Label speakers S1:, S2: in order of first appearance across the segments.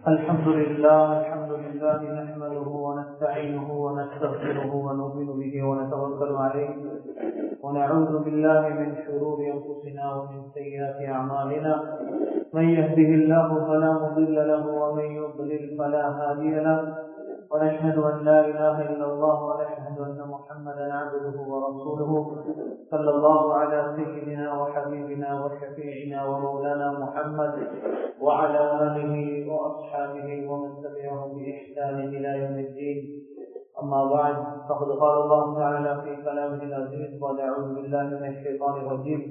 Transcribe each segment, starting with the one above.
S1: الحمد لله نحمده ونستعينه ونستغفره ونؤمن به ونتوكل عليه ونعوذ بالله من شرور أنفسنا ومن سيئات أعمالنا من يهده الله فلا مضل له ومن يضلل فلا هادي له ونشهد أن لا إله إلا الله ونشهد أن محمدا عبده ورسوله صلى الله على سيدنا وحبيبنا وشفيعنا ومولانا محمد وعلى آله وأصحابه ومن تبعهم بإحسان إلى يوم الدين. أما بعد، فقد قال الله تعالى في كلامه العزيز: وأعوذ بالله من الشيطان الرجيم.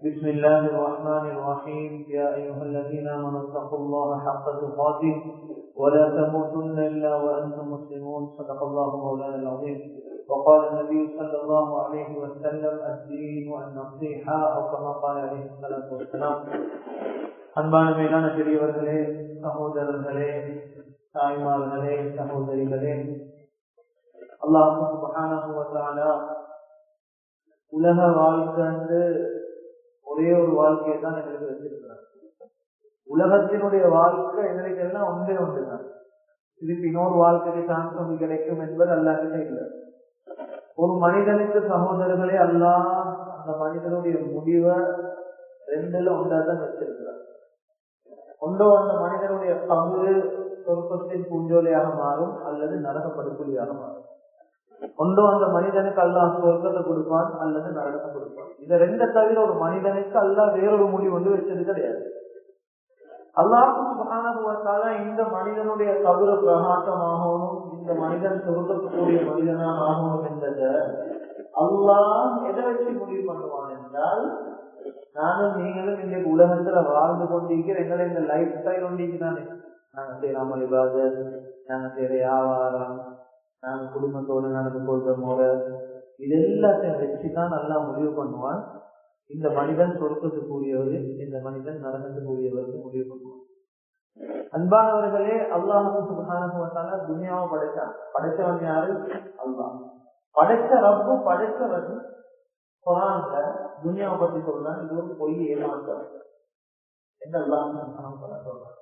S1: بسم الله الرحمن الرحيم. يا أيها الذين آمنوا اتقوا الله حق تقاته ولا تموتن إلا وأنتم مسلمون. صدق الله مولانا العظيم. وقال النبي صلى الله عليه وسلم: الدين النصيحة، أو كما قال عليه الصلاة والسلام. அன்பான மேலான பெரியவர்களே, சகோதரர்களே, தாய்மார்களே, சகோதரிகளே, அல்லாஹ் சுப்ஹானஹு வ தஆலா உலக வாழ்க்கை ஒரே ஒரு வாழ்க்கையை தான் எங்களுக்கு வச்சிருக்கிறார். உலகத்தினுடைய வாழ்க்கை எங்களுக்கு எல்லாம் ஒன்றே ஒன்றுதான். இதுக்கு இன்னொரு வாழ்க்கைக்கு சான்ஸ் கிடைக்கும் என்பது அல்லாஹ்கிட்ட இல்லை. ஒரு மனிதனுக்கு சகோதரர்களே, அல்லாஹ் அந்த மனிதனுடைய முடிவை ரெண்டுல ஒன்றாதான் வச்சிருக்கிறார். ஒன்றோ அந்த மனிதனுடைய பங்கு சொர்க்கத்தின் பூஞ்சோலையாக மாறும், அல்லது நரக படுகொலியாக மாறும். ஒன்றோ அந்த மனிதனுக்கு அல்லாஹ் சொர்க்கத்தை கொடுப்பான், அல்லது நரகத்தை கொடுப்பான். இதை ரெண்ட தவிர ஒரு மனிதனுக்கு அல்லாஹ் வேறொரு முடிவு வந்து வச்சது கிடையாது. அல்லாஹ் சுப்ஹானஹு வ தஆலா இந்த மனிதனுடைய கபர பிரகாசமாகவும் இந்த மனிதன் சொர்க்கத்துக்குரிய மனிதனாக ஆகணும் என்பதை அல்லாஹ் எதை வச்சு முடிவு பண்ணுவான் என்றால், நானும் நீங்களும் இன்னைக்கு உலகத்துல வாழ்ந்து கொண்டிருக்கிற எங்களை இந்த லைஃப் ஸ்டைல் கொண்டிருக்கிறானே, நாங்க செய்யற அமல் இபாதத், நாங்க செய்யற வியாபாரம், நாங்க குடும்பத்தோடு நடந்து கொள்ற முறை, இது எல்லாத்தையும் வச்சுதான் நல்லா முடிவு பண்ணுவான். இந்த மனிதன் சொர்க்கத்துக்குரியவர், இந்த மனிதன் நரகத்துக்குரியவருக்கு முடிவு பண்ணுவான். அன்பானவர்களே, அல்லாஹ் சுப்ஹானஹு வ தஆலா துனியாவை படைச்சான். படைச்சவன் யாரு? அல்லாஹ். படைச்ச ரப்பு படைச்சவன் குர்ஆன்ல துனியாவை பத்தி சொல்றான், இது ஒரு பொய் ஏமாற்றம் என்று அல்லாஹ் சுப்ஹானஹு வ தஆலா சொல்றான்.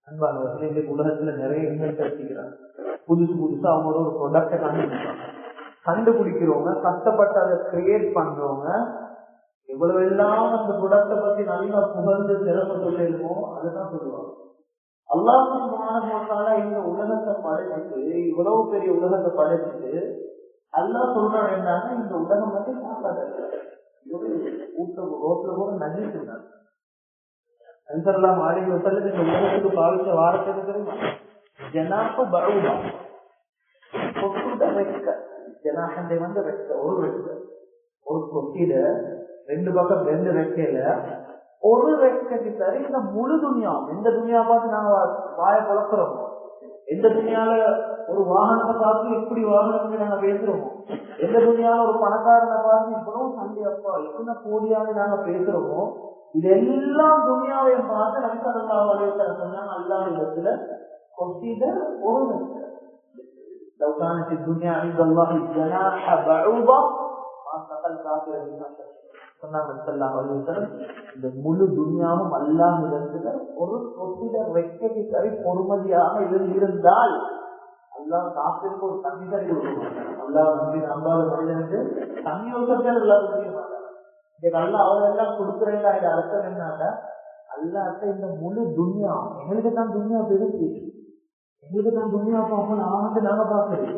S1: அன்பானவர்களே, இந்த உலகத்துல நிறைய இன்வென்ட் வச்சுக்கிறாங்க. புதுசு புதுசா அவங்க ஒரு ப்ராடக்டை கண்டுபிடிப்பாங்க. கண்டுபிடிக்கிறவங்க, கஷ்டப்பட்டு அதை கிரியேட் பண்றவங்க எவ்வளவு எல்லாம் அந்த ப்ராடக்டை பத்தி நல்லா புகழ்ந்து சிறப்பு சொல்லுமோ அதுதான் சொல்லுவாங்க. அல்லாஹ் சுப்ஹானஹு வ தஆலா இந்த உலகத்தை படைச்சிட்டு, இவ்வளவு பெரிய உலகத்தை படைச்சிட்டு அல்லாஹ் சொல்றான் என்னன்னா, இந்த உலகம் வந்து சாப்பிடாத ரோட்ல கூட நஜீஸ் இருந்தாங்க. அன்சர்லாம் ஆடி வசல்ல இந்த உலகத்துக்கு பாவிச்ச வார்த்தை தெரியுமா? ஜனாஹு பஊதா, கொக்குட ரெக்க. ஜனாஹண்டை வந்து ரெக்க, ஒரு ரெக்க, ஒரு கொக்கில ரெண்டு பக்கம் ரெண்டு ரெக்கையில ஒரு ரெக்கைக்கு சரி இந்த முழு துணியா. எந்த துணியா பார்த்து நாங்க வாய புழக்கிறோமோ, எந்த துணியால ஒரு வாகனத்தை பார்த்து இப்படி வாகனத்தை நாங்க பேசுறோமோ, எந்த துணியால ஒரு பணக்காரனை பார்த்து இவ்வளவு சந்தியப்பா எத்தனை கோடியாக நாங்க பேசுறோமோ, இதெல்லாம் துணியாவையும் பார்த்து நபி ஸல்லல்லாஹு அலைஹி வஸல்லம் சொன்னாங்க, அல்லாஹ் இடத்துல கொத்திட ஒரு ரெக்கை. லவ் கானத் துன்யா இன்தல்லாஹி ஜனாஹ பஊதா மா ஸகல் காஃபிர பிமா சொன்னாங்க ஸல்லல்லாஹு அலைஹி வஸல்லம். இந்த முழு துன்யாவும் அல்லாஹ் இடத்துல ஒரு கொத்திட ரெக்கைக்கு சரி பொறுமதியாக இருந்தால் அல்லாஹ் காஃபிருக்கு ஒரு தண்ணி தண்ணி கொடுப்பாங்க. அல்லாஹ் நம்பி நம்பாத மனிதனுக்கு தண்ணி ஒருத்தர் எல்லாம் புரிய மாட்டாங்க. இதுக்கு அல்லாஹ் அவரெல்லாம் கொடுக்குறேன். இது அர்த்தம் என்னன்னா, அல்லாஹ் இந்த முழு துன்யா எங்களுக்கு தான் துன்யா பெருசு, எங்களுக்கு தான் துன்யா பார்க்கணும் ஆண்டு நாங்க பார்க்கறது.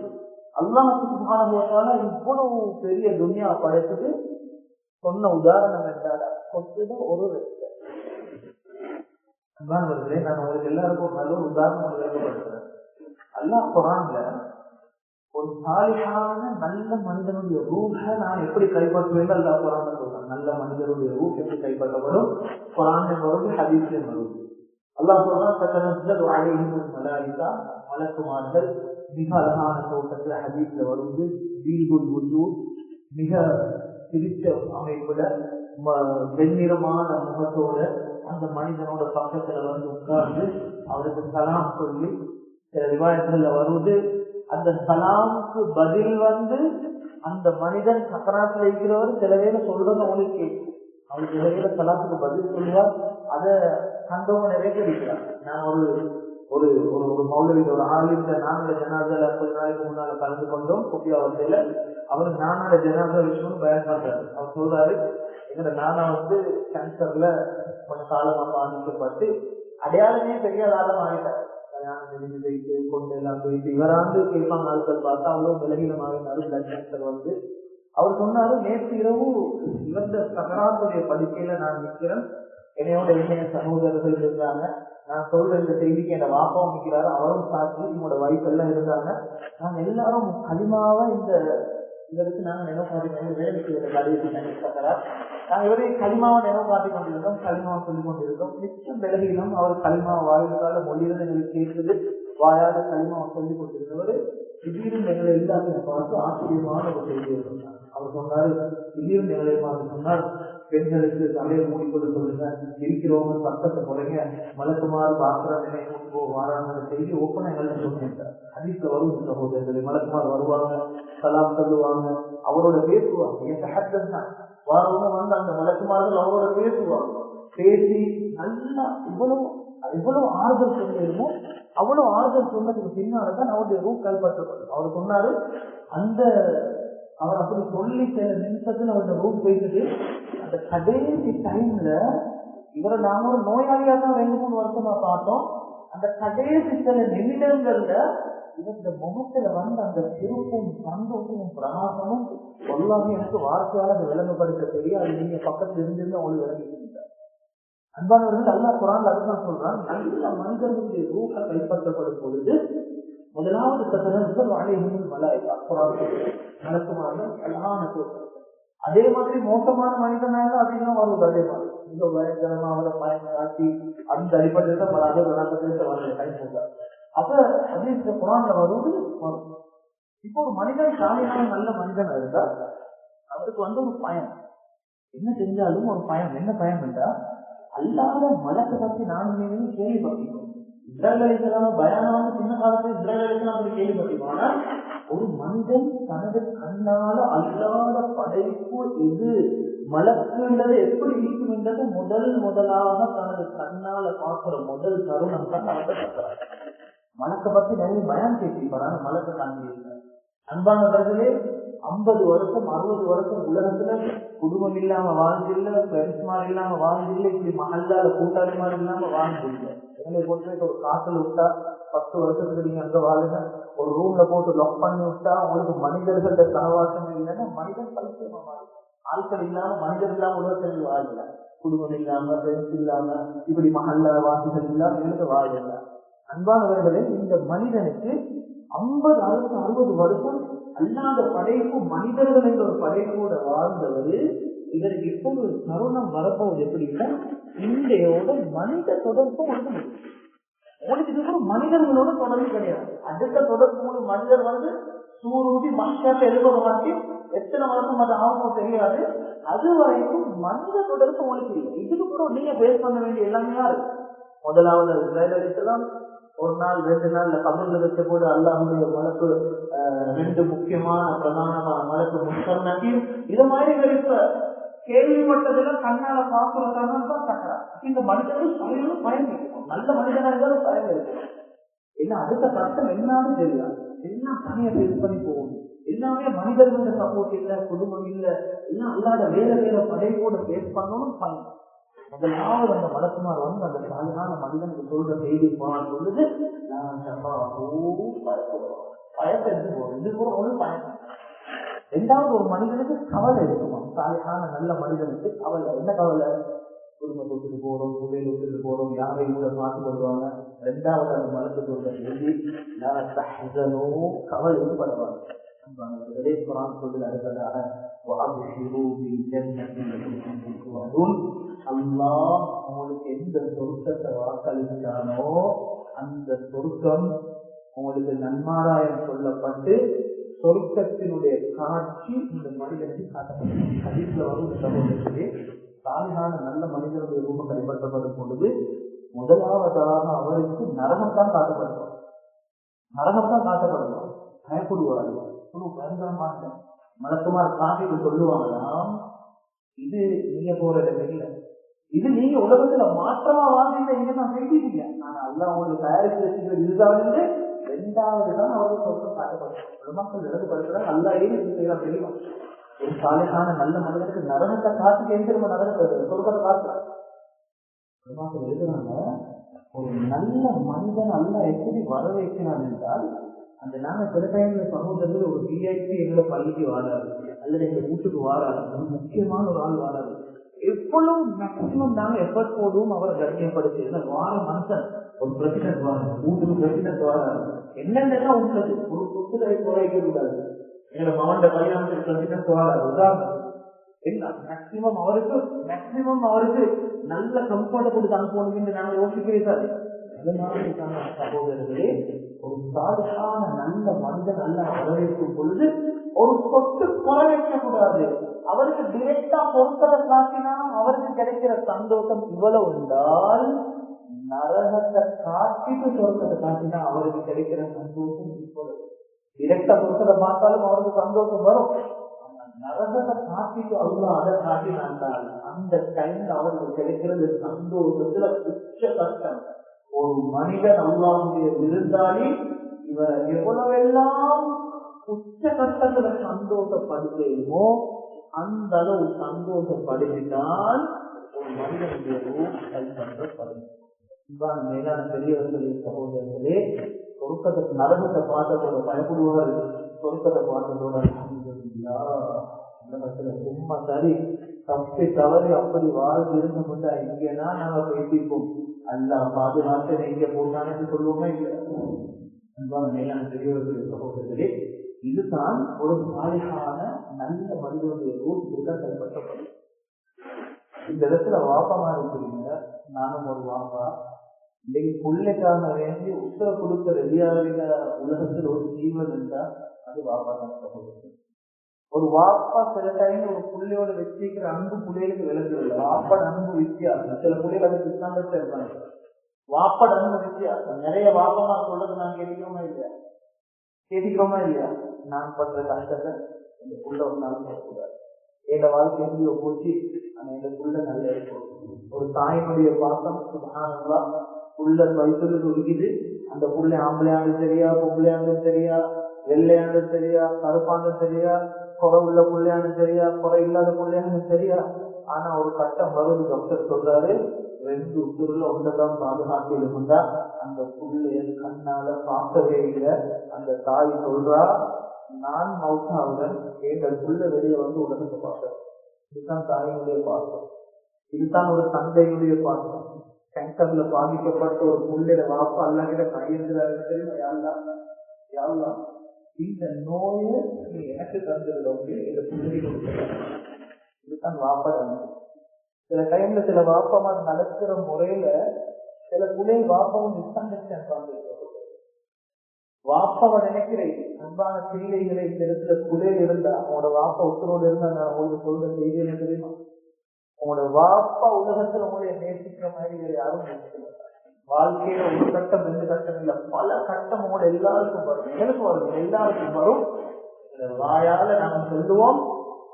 S1: அல்லாஹ் சுப்ஹானஹு வ தஆலா இவ்வளவு பெரிய துன்யா படைச்சிட்டு சொன்ன உதாரணம் என்றால கொத்திட ஒரு ரெக்கை. அன்பானவர்களே, நான் உங்களுக்கு எல்லாருக்கும் நல்ல ஒரு உதாரணம் விளக்கப்படுத்துறேன். அல்லாஹ் குர்ஆன்ல ஒரு சாலிஹான நல்ல மனிதனுடைய ரூஹ நான் எப்படி கைப்பற்றுவேன் அல்லாஹ் குர்ஆன்ல சொல்றான். நல்ல மனிதனுடைய ரூஹ் எப்படி கைப்பற்றப்படும்? குர்ஆன்ல வருது, ஹதீஸ்ல வருது. அல்லாஹ் சொல்றான், தத்தனஸ்ஸலு அலைஹில் மலாயிகா, மலக்குமார்கள் மிக அழகான தோட்டத்துல ஹதீஸ்ல வருது. பீல்குல் வுஜூத், மிக சிரிச்ச அமைப்புல வெண்ணிறமான முகத்தோட அந்த மனிதனோட பக்கத்துல வந்து உட்கார்ந்து அவருக்கு சலாம் சொல்லி, சில ரிவாயத்துல வருவது அந்த சலாமுக்கு பதில் வந்து அந்த மனிதன் சக்கராத்துல இருக்கிறவர் சில வேலை சொல்றது அவங்களுக்கு கேட்கும். அவருக்கு சில வேலை சலாத்துக்கு பதில் சொல்லுவார். அதை கண்டவங்க நிறைய இருக்கிறார். நான் ஒரு ஒரு ஒரு ஒரு மௌலவிட ஒரு ஆளுந்த நானோட ஜனாதால கொஞ்ச நாளைக்கு முன்னால கலந்து கொண்டோம் குப்பியாவத்தையில. அவர் நானோட ஜனாதா விஷயம் பயன் பண்றாரு. அவர் சொல்றாரு, எங்க நானா கேன்சர்ல கொஞ்சம் காலமா பாதிக்கப்பட்டு அடையாளமே தெரியாத ஆழம் ஆகிட்டார். கல்யாணம் தெரிஞ்சு போயிட்டு கொண்டு எல்லாம் போயிட்டு இவராண்டு கேட்பாங்க ஆட்கள் பார்த்தா அவ்வளவு விலகினமாக பிளட் கேன்சர் அவர் சொன்னாரு, நேற்று இரவு இவந்த சகராத்துடைய படுக்கையில நான் நிற்கிறேன், என்னையோட இணைய சகோதரர்கள் இருந்தாங்க, நான் சொல்ற இந்த செய்திக்கு என் வாப்பாவும் நிற்கிறாரு, அவரும் சாட்சி, இவங்களோட வைஃப் எல்லாம் இருந்தாங்க. நாங்க எல்லாரும் களிமாவா இதற்கு நாங்க நினைவு வேலைக்கு கடைசி சக்கரா நாங்க இவரை களிமாவை நினைவு காட்டி கொண்டிருந்தோம், களிமாவை சொல்லிக் கொண்டிருந்தோம். நிச்சயம் விலகினோம். அவர் களிமா வாயிலால மொழியிலிருந்து எங்களுக்கு கேட்குது, வாயால களிமாவை சொல்லிக் கொண்டிருந்தவர் திடீர்னு எங்களை எல்லாமே பார்த்து ஆச்சரியமான ஒரு செய்தியை சொன்னார். அவர் சொன்னாரு, திடீர்னு எங்களை பார்த்து சொன்னார், பெண்களுக்கு தலையை மூடிக்கொண்டு சொல்லுங்க, இருக்கிறவங்க சத்தத்தை குறைங்க, மலக்குமாறு பாக்குற நினைவு வாராங்கிற செய்தி ஒப்பனை எங்களை சொல்லிட்டார். ஹதீஸ்ல வரும் சகோதரர்களை, மலக்குமார் வருவாங்க, சலாம் சொல்லுவாங்க, அவரோட பேசுவாங்க, வாரவங்க அந்த மலக்குமார்கள் அவரோட பேசுவாங்க. பேசி நல்லா இவ்வளவு ஆறுதல் சொல்லிருமோ அவ்வளவு ஆறுதல் சொன்னதுக்கு பின்னால்தான் அவருடைய ரூப் கைப்பற்றப்படும். அவர் சொன்னாரு, அவர் அப்படி சொல்லி சில நிமிஷத்துல அவருடைய ரூப் போயிட்டு அந்த கடைசி டைம்ல இவரை நாம ஒரு நோயாளியா தான் 2-3 வருஷமா பார்த்தோம். அந்த கடைசி சில நிமிடங்கள்ல இவருடைய முகத்துல அந்த சிறுப்பும் சந்தோஷமும் பிரகாசமும் எல்லாமே எனக்கு வார்த்தையால அதை விளங்கப்படுத்த தெரியாது. நீங்க பக்கத்துல இருந்திருந்து அவங்களுக்கு விளங்கிட்டார். அன்பானவர்கள், அல்லாஹ் குர்ஆன்ல அதுதான் சொல்றான், நல்ல மனிதர்களுடைய ரூஹ கைப்பற்றப்படும் பொழுது முதலாவது தத்தனஸ்ஸல் அலைஹிம் மலாயிகா, மலக்குமார்கள் அழகான கூட்டம். அதே மாதிரி மோசமான மனிதனாக அதிகம் வருவது. அதே மாதிரி மிக பயங்கரமா அவரை பயன்படுத்தி அந்த அடிப்படையில் தான் பல அகப்பட்டு வரல கைப்பற்றார். அப்ப அது இந்த குர்ஆன்ல வருவது. இப்போ ஒரு மனிதன் சாலையான நல்ல மனிதனா இருந்தா அவருக்கு ஒரு பயம், என்ன செஞ்சாலும் ஒரு பயம். என்ன பயம் என்றா, அல்லாத மலத்தை பற்றி நான் கேள்விப்பட்டிருக்கோம். இஸ்ரேல் அலிஸ்லாம் பயானமான சின்ன காலத்தில் இஸ்ரேல் அலிஸ்லாம் அப்படி கேள்விப்பட்டிருக்கோம். ஆனால் ஒரு மனிதன் தனது கண்ணால அல்லாத படைப்பு எது மலக்குன்றது எப்படி இருக்கும் என்றது முதலாக தனது கண்ணால பார்க்கிற முதல் தருணம் தான் மலக்கிறார். மலத்தை பற்றி நிறைய பயம் கேட்கிறாங்க, மலத்தை காண்கிறீர்கள். அன்பானவர்களே, 50 வருஷம் 60 வருஷம் உலகத்துல குடும்பம் இல்லாம வாழ்ந்தில்ல, பெருசுமார் இல்லாம வாழ்ந்தில்லை, இப்படி மகல்லால கூட்டாளிமார் இல்லாம வாழ்ந்தில்லை. எங்களை பொறுத்த ஒரு காத்துல விட்டா 10 வருஷத்துக்கு நீங்க அங்க வாழுங்க, ஒரு ரூம்ல போட்டு லாக் பண்ணி விட்டா உங்களுக்கு மனிதர்கள சகவாசம் இல்லைன்னா மனிதன் பரிசுமா மாறி. ஆட்கள் இல்லாம மனிதர் இல்லாம உலகத்தில் வாழல, குடும்பம் இல்லாம பெருசு இல்லாம இப்படி மகல்லா வாசிகள் இல்லாம எனக்கு வாழல. அன்பானவர்களே, இந்த மனிதனுக்கு 50-60 வருஷம் அல்லாத படைப்பு மனிதர்கள் என்ற ஒரு படைப்போட வாழ்ந்தவர் இதற்கு இப்போ ஒரு தருணம் வரப்போவது எப்படின்னா, இன்றையோட மனித தொடர்பும் உங்களுக்கு இதுக்கு மனிதர்களோட தொடர்பு கிடையாது. அடுத்த தொடர்பு மனிதர் சூரூதி மனுஷாட்ட எழுபது மாற்றி எத்தனை வருஷம் அது ஆகும் தெரியாது. அது வரைக்கும் மனித தொடர்பு உங்களுக்கு இல்லை. இதுக்கு கூட நீங்க பேஸ் பண்ண வேண்டிய எல்லாமே யாரு? முதலாவது இஸ்ரேல் அலைஹிஸ்ஸலாம் ஒரு நாள் 2 நாள்ல கபர்ல வச்ச கூட அல்லாஹ்வுடைய மலக்கு 2 முக்கியமான பிரதானமான மலக்கு முஸ்தனகி இது மாதிரி இப்ப கேள்விப்பட்டதெல்லாம் கண்ணால பாக்குறதான தான் கட்டுறா. இந்த மனிதர்கள் பழையும் பயம் இருக்கும், நல்ல மனிதனா இருந்தாலும் பயம் இருக்கும். ஏன்னா அடுத்த கஷ்டம் என்னாலும் தெரியாது, எல்லாம் தனியை ஃபேஸ் பண்ணி போகணும். எல்லாமே மனிதர்களோட சப்போர்ட் இல்ல, குடும்பம் இல்ல, எல்லாம் அல்லாத வேற படைப்போட ஃபேஸ் பண்ணணும் பயம். முதலாவது அந்த மலக்குமார் அந்த சாதாரண மனிதனுக்கு சொல்ற செய்தி போனால் சொல்லுது, பயத்தை எடுத்து போறோம். இது கூட ஒரு பயம். 2வது ஒரு மனிதனுக்கு கவலை இருக்குமா? சாதாரண நல்ல மனிதனுக்கு கவலை. என்ன கவலை? குடும்பத்தை விட்டுட்டு போறோம், புகையில விட்டுட்டு போறோம், யாரை கூட மாற்றி கொள்வாங்க. 2வது அந்த மலக்கு சொல்ற செய்தி கவலை படுவாங்க. சொல்லுது அடுத்ததாக, அல்லாஹ் உங்களுக்கு எந்த சொர்க்கத்தை வாக்களித்தானோ அந்த சொர்க்கம் உங்களுக்கு நன்மாராயம் சொல்லப்பட்டு சொர்க்கத்தினுடைய காட்சி இந்த மனிதனுக்கு காட்டப்படும். ஹதீஸ்ல சகோதரர்களே, சாலிஹான நல்ல மனிதனுடைய ரூபம் கைப்பற்றப்படும் பொழுது முதலாவதாக அவருக்கு நரகம்தான் காட்டப்படுவார். நரகம்தான் காட்டப்படுவார். பயப்படுவார்கள். பயங்கரமாக மலக்குமார் காட்டிட்டு சொல்லுவாங்களாம், இது நீங்க போற இடம் இல்லை, இது நீங்க உலகத்துல மாற்றமா வாழ்ந்த இங்க நான் பேசிட்டீங்க. ஆனா அல்ல அவங்களுக்கு தயாரித்து வச்சுக்கிறது இதுதான். ரெண்டாவது தான் அவர்கள் சொர்க்கம் காட்டப்படும். மக்கள் எழுதப்படுத்துறாங்க. அல்ல ஏன் செய்யலாம் தெரியுமா? ஒரு சாலையான நல்ல மனிதனுக்கு நரகத்தை காத்துக்கு எங்க நம்ம நரகத்தை சொர்க்கத்தை காட்டுறாங்க. எழுதுறாங்க ஒரு நல்ல மனிதன் அல்ல எப்படி வர வைக்கிறான் என்றால், அந்த நாங்க சில டைம்ல சமூகத்தில் ஒரு விஐபி எங்களை பள்ளிக்கு வாராது அல்லது எங்க வீட்டுக்கு வாராது, ஒரு முக்கியமான ஒரு ஆள் வாராது. எவ்வளவு மேக்சிமம் நாங்க எஃபர்ட் போடுவோம் அவரை கண்ணியப்படுத்தி. வார மனுஷன் ஒரு பிரசிடென்ட் வாராது, வீட்டுக்கு பிரசிடென்ட் வாராது, என்னென்ன உள்ளது ஒரு சொத்துக்களை குறைக்க கூடாது. எங்களை மாவட்ட கல்யாணத்துக்கு பிரசிடென்ட் வாராது. உதாரணம் என்ன மேக்சிமம் அவருக்கு நல்ல கம்ஃபர்ட்டை கொடுத்து அனுப்பணும் நாங்கள் யோசிக்கிறீர்கள். சகோதரர்களே, ஒரு சாதாரண நல்ல மனிதன் நல்ல வரவேற்கும் பொழுது ஒரு சொத்து குறை வைக்க கூடாது. அவருக்கு டிரெக்டா பொருட்களை காட்டினாலும் அவருக்கு கிடைக்கிற சந்தோஷம் இவ்வளவு உண்டால், நரகத்தை காட்டிட்டு சொர்க்கத்தை காட்டினா அவருக்கு கிடைக்கிற சந்தோஷம் இவ்வளவு. டிரெக்டா பொருட்களை பார்த்தாலும் அவருக்கு சந்தோஷம் வரும். நரகத்தை காட்டிட்டு அல்லா அதை காட்டினாண்டால் அந்த டைம்ல அவருக்கு கிடைக்கிறது சந்தோஷத்துல உச்ச கஷ்டம். ஒரு மனிதன் அல்லாஹ்வுடைய விருந்தாளி இவரை எவ்வளவெல்லாம் உச்ச கட்டத்துல சந்தோஷப்படுத்தணுமோ அந்த அளவு சந்தோஷப்படுத்தினால் ஒரு மனிதனுடைய ரூப் கைப்பற்றப்படும். மேலான பெரியவர்களே, சகோதரர்களே, சொர்க்கத்தை நரகத்தை பார்த்ததோட பயப்படுவார், சொர்க்கத்தை பார்த்ததோட சும்மா சரி தப்பி தவறி அப்படி வாழ்ந்து இருந்த முட்டா இங்கன்னா நாங்க பேசிப்போம். அல்ல பாதுகாத்து இங்க போட்டான்னு சொல்லுவோமே இல்லை. மேலான பெரியவர்களே, சகோதரர்களே, இதுதான் ஒரு சாலையான நல்ல மனிதனுடைய ரூட் கைப்பற்றப்படும். இந்த இடத்துல வாப்பமா இருக்கிறீங்க, நானும் ஒரு வாப்பா. இன்னைக்கு பிள்ளைக்காக வேண்டி உத்தர கொடுக்க ரெடியாகிற உலகத்தில் ஒரு ஜீவன் இருந்தா அது வாப்பா தான் சகோதரர்கள். ஒரு வாப்பா சில டைம் ஒரு பிள்ளையோட வச்சிருக்கிற அன்பு பிள்ளைகளுக்கு விளக்கு இல்லை. வாப்பாட அன்பு வித்தியாசம். சில பிள்ளைகள் அது கிருஷ்ணாண்டத்தை இருப்பாங்க. வாப்பாட அன்பு வித்தியாசம். நிறைய வாப்பமா சொல்றது நான் கேட்டுக்கிறோமா இல்லையா? நான் பண்ற கஷ்டத்தை இந்த புள்ள ஒரு நாள் சொல்லக்கூடாது. எங்க வாழ்க்கை எப்படியோ போச்சு, ஆனா எங்க புள்ள நல்லா இருக்கும். ஒரு தாயினுடைய பாசம் சுபஹானல்லா. புள்ள வயசுல ஒழுகிது. அந்த புள்ள ஆம்பளையாண்டு தெரியா, பொம்பளையாண்டு தெரியா, வெள்ளையாண்டு தெரியா, கருப்பாண்டு தெரியா, குறை உள்ள புள்ளையாண்டு தெரியா, குறை இல்லாத புள்ளையாண்டு தெரியா. ஆனா ஒரு கட்டம் வருது, டாக்டர் சொல்றாரு 2 உசுருல ஒன்றுதான் பாதுகாப்பு இருந்தா அந்த புள்ளைய கண்ணால பார்க்கவே இல்லை. அந்த தாய் சொல்றா, நான் மௌத்தாவுடன் எங்கள் புள்ள வெளியே வந்து உலகத்தை பார்த்தேன். இதுதான் தாயினுடைய பாசம். இதுதான் ஒரு தந்தையுடைய பாசம். கேன்சர்ல பாதிக்கப்பட்ட ஒரு புள்ளைய வாப்பா அல்லாஹ்கிட்ட கையெழுந்துறாரு தெரியுமா? யாரெல்லாம் இந்த நோயை நீ எனக்கு தந்துடும் இந்த புள்ளி கொடுக்க. இதுதான் வாப்பா. சில டைம்ல சில வாப்பமா நடக்கிற முறையில சில புள்ளைகள் வாப்பாவும் மிஸ்அண்டர்ஸ்டாண்ட் பண்ணுறது. வாப்பாவை நினைக்கிறேன் அன்பான பிள்ளைகளை இந்த இடத்துல புள்ளையில் இருந்தா உங்களோட வாப்பா உத்தரவோடு இருந்தா நான் உங்களுக்கு சொல்ற செய்தி என்ன தெரியுமா? உங்களோட வாப்பா உலகத்துல உங்களுடைய நேசிக்கிற மாதிரி வேற யாரும் நேசிக்க. வாழ்க்கையில ஒரு கட்டம் 2 கட்டம் இல்ல, பல கட்டம் உங்களோட எல்லாருக்கும் வரும். எனக்கு வரும், எல்லாருக்கும் வரும். இந்த வாயால நாங்க சொல்லுவோம்,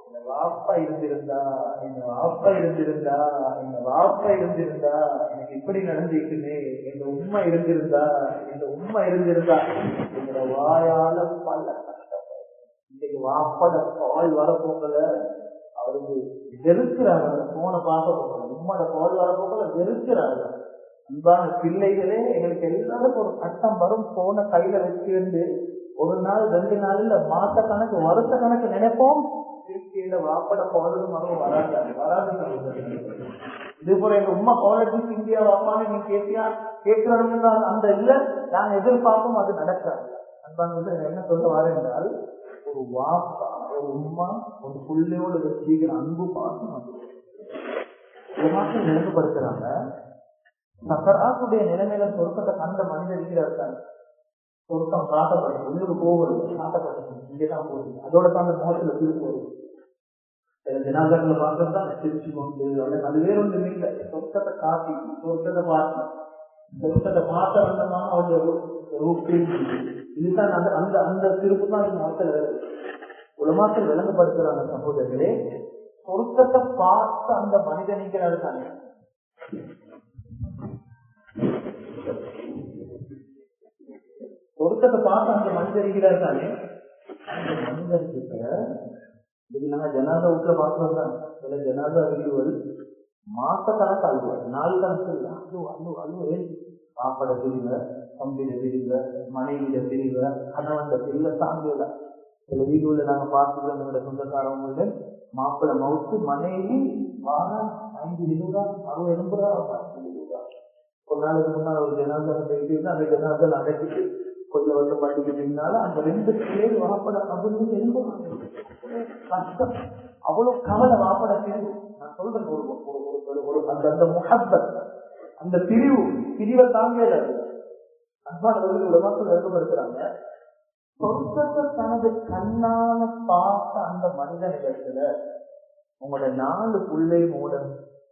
S1: இந்த வாப்பா இருந்திருந்தா, இந்த வாப்பா இருந்திருந்தா, இந்த வாப்பா இருந்திருந்தா எனக்கு இப்படி நடந்துக்குன்னு, இந்த உண்மை இருந்திருந்தா, இந்த உண்மை இருந்திருந்தா. இந்த வாயால பல கஷ்டம். இன்னைக்கு வாப்பாட கால் வரப்போக்கல அவருக்கு வெறுக்கிறாங்க. அந்த போனை பார்க்க போகல, உண்மையோட கால் வரப்போக்கல வெறுக்கிறாங்க. அன்பான பிள்ளைகளே, எங்களுக்கு எல்லாருக்கும் ஒரு கட்டம் வரும். போனை கையில வச்சிருந்து ஒரு நாள் 2 நாள் இல்ல மாச கணக்கு வருஷ கணக்கு நினைப்போம். திருச்சியில வாப்பட காலும் வரும் வராது. இது போல எங்க உண்மை காலேஜ் இந்தியா வாப்பான்னு நீங்க கேட்கிறோம்னா அந்த இல்ல நாங்க எதிர்பார்ப்போம், அது நடக்காது. அன்பான என்ன சொல்ல வரேன் என்றால், ஒரு வாப்பா ஒரு உம்மா ஒரு புள்ளையோடு வச்சிருக்கிற அன்பு பாசம் அது நினைவுபடுத்துறாங்க. சக்கராத்துடைய நிலைமையில சொர்க்கத்தை கண்ட மனிதர் இருக்கிறார். சொர்க்கம் காட்டப்பட்டது, உள்ளுக்கு போவது காட்டப்பட்டது, இங்கேதான் போகுது. அதோட தான் அந்த முகத்துல திருப்பி வருது. சில தினாகரங்களை பார்க்கறதுதான் திருச்சி கொண்டு அது வேற ஒன்று இல்லை. சொர்க்கத்தை காட்டி சொர்க்கத்தை பார்த்து சொர்க்கத்தை பார்த்த வந்தமான அவருடைய ரூபி இதுதான் அந்த அந்த அந்த திருப்பு தான் அது முகத்துல வருது. உலமாக்கள் விளங்கப்படுத்துறாங்க. சகோதரர்களே, சொர்க்கத்தை பார்த்து அந்த மனிதனிக்கிறாரு தானே. ஒருத்தத்தை பார்த்து அந்த மனிதர் இருக்கிறார் தானே, அந்த மனிதர்கிட்ட இது நாங்க ஜனாதா வீட்டுல பார்க்கறது தான். சில ஜனாதா வீடுகள் மாசக்கணக்கு அழுவார், நாள் கணக்கு இல்லை, அழுவு சாப்பாட பிரிவ, தம்பிட பிரிவ, மனைவிட பிரிவ, கணவன் பிரிவ தாங்கல. சில வீடுகளில் நாங்க பார்த்துக்கிறோம், எங்களோட சொந்தக்காரவங்கள மாப்பிள்ளை மவுத்து மனைவி வாரம் 5-20 60-80 ஒரு நாளுக்கு முன்னால் ஒரு ஜனாதா போயிட்டு அந்த ஜனாதா அடைச்சிட்டு கொஞ்சம் வருஷம் பண்டிகைனால அந்த 2 பேர் வாப்பட அப்படின்னு எழுதுவாங்க. கஷ்டம், அவ்வளவு கவலை வாப்பட பிரிவு. நான் சொல்றேன், ஒரு அந்த முஹப்பத், அந்த பிரிவை தாங்கல. அன்பானவர்கள் உலகத்தில் எழுதப்படுத்துறாங்க, சொர்க்கத்தை தனது கண்ணால பார்த்த அந்த மனிதனிடத்துல உங்களோட 4 பிள்ளையும்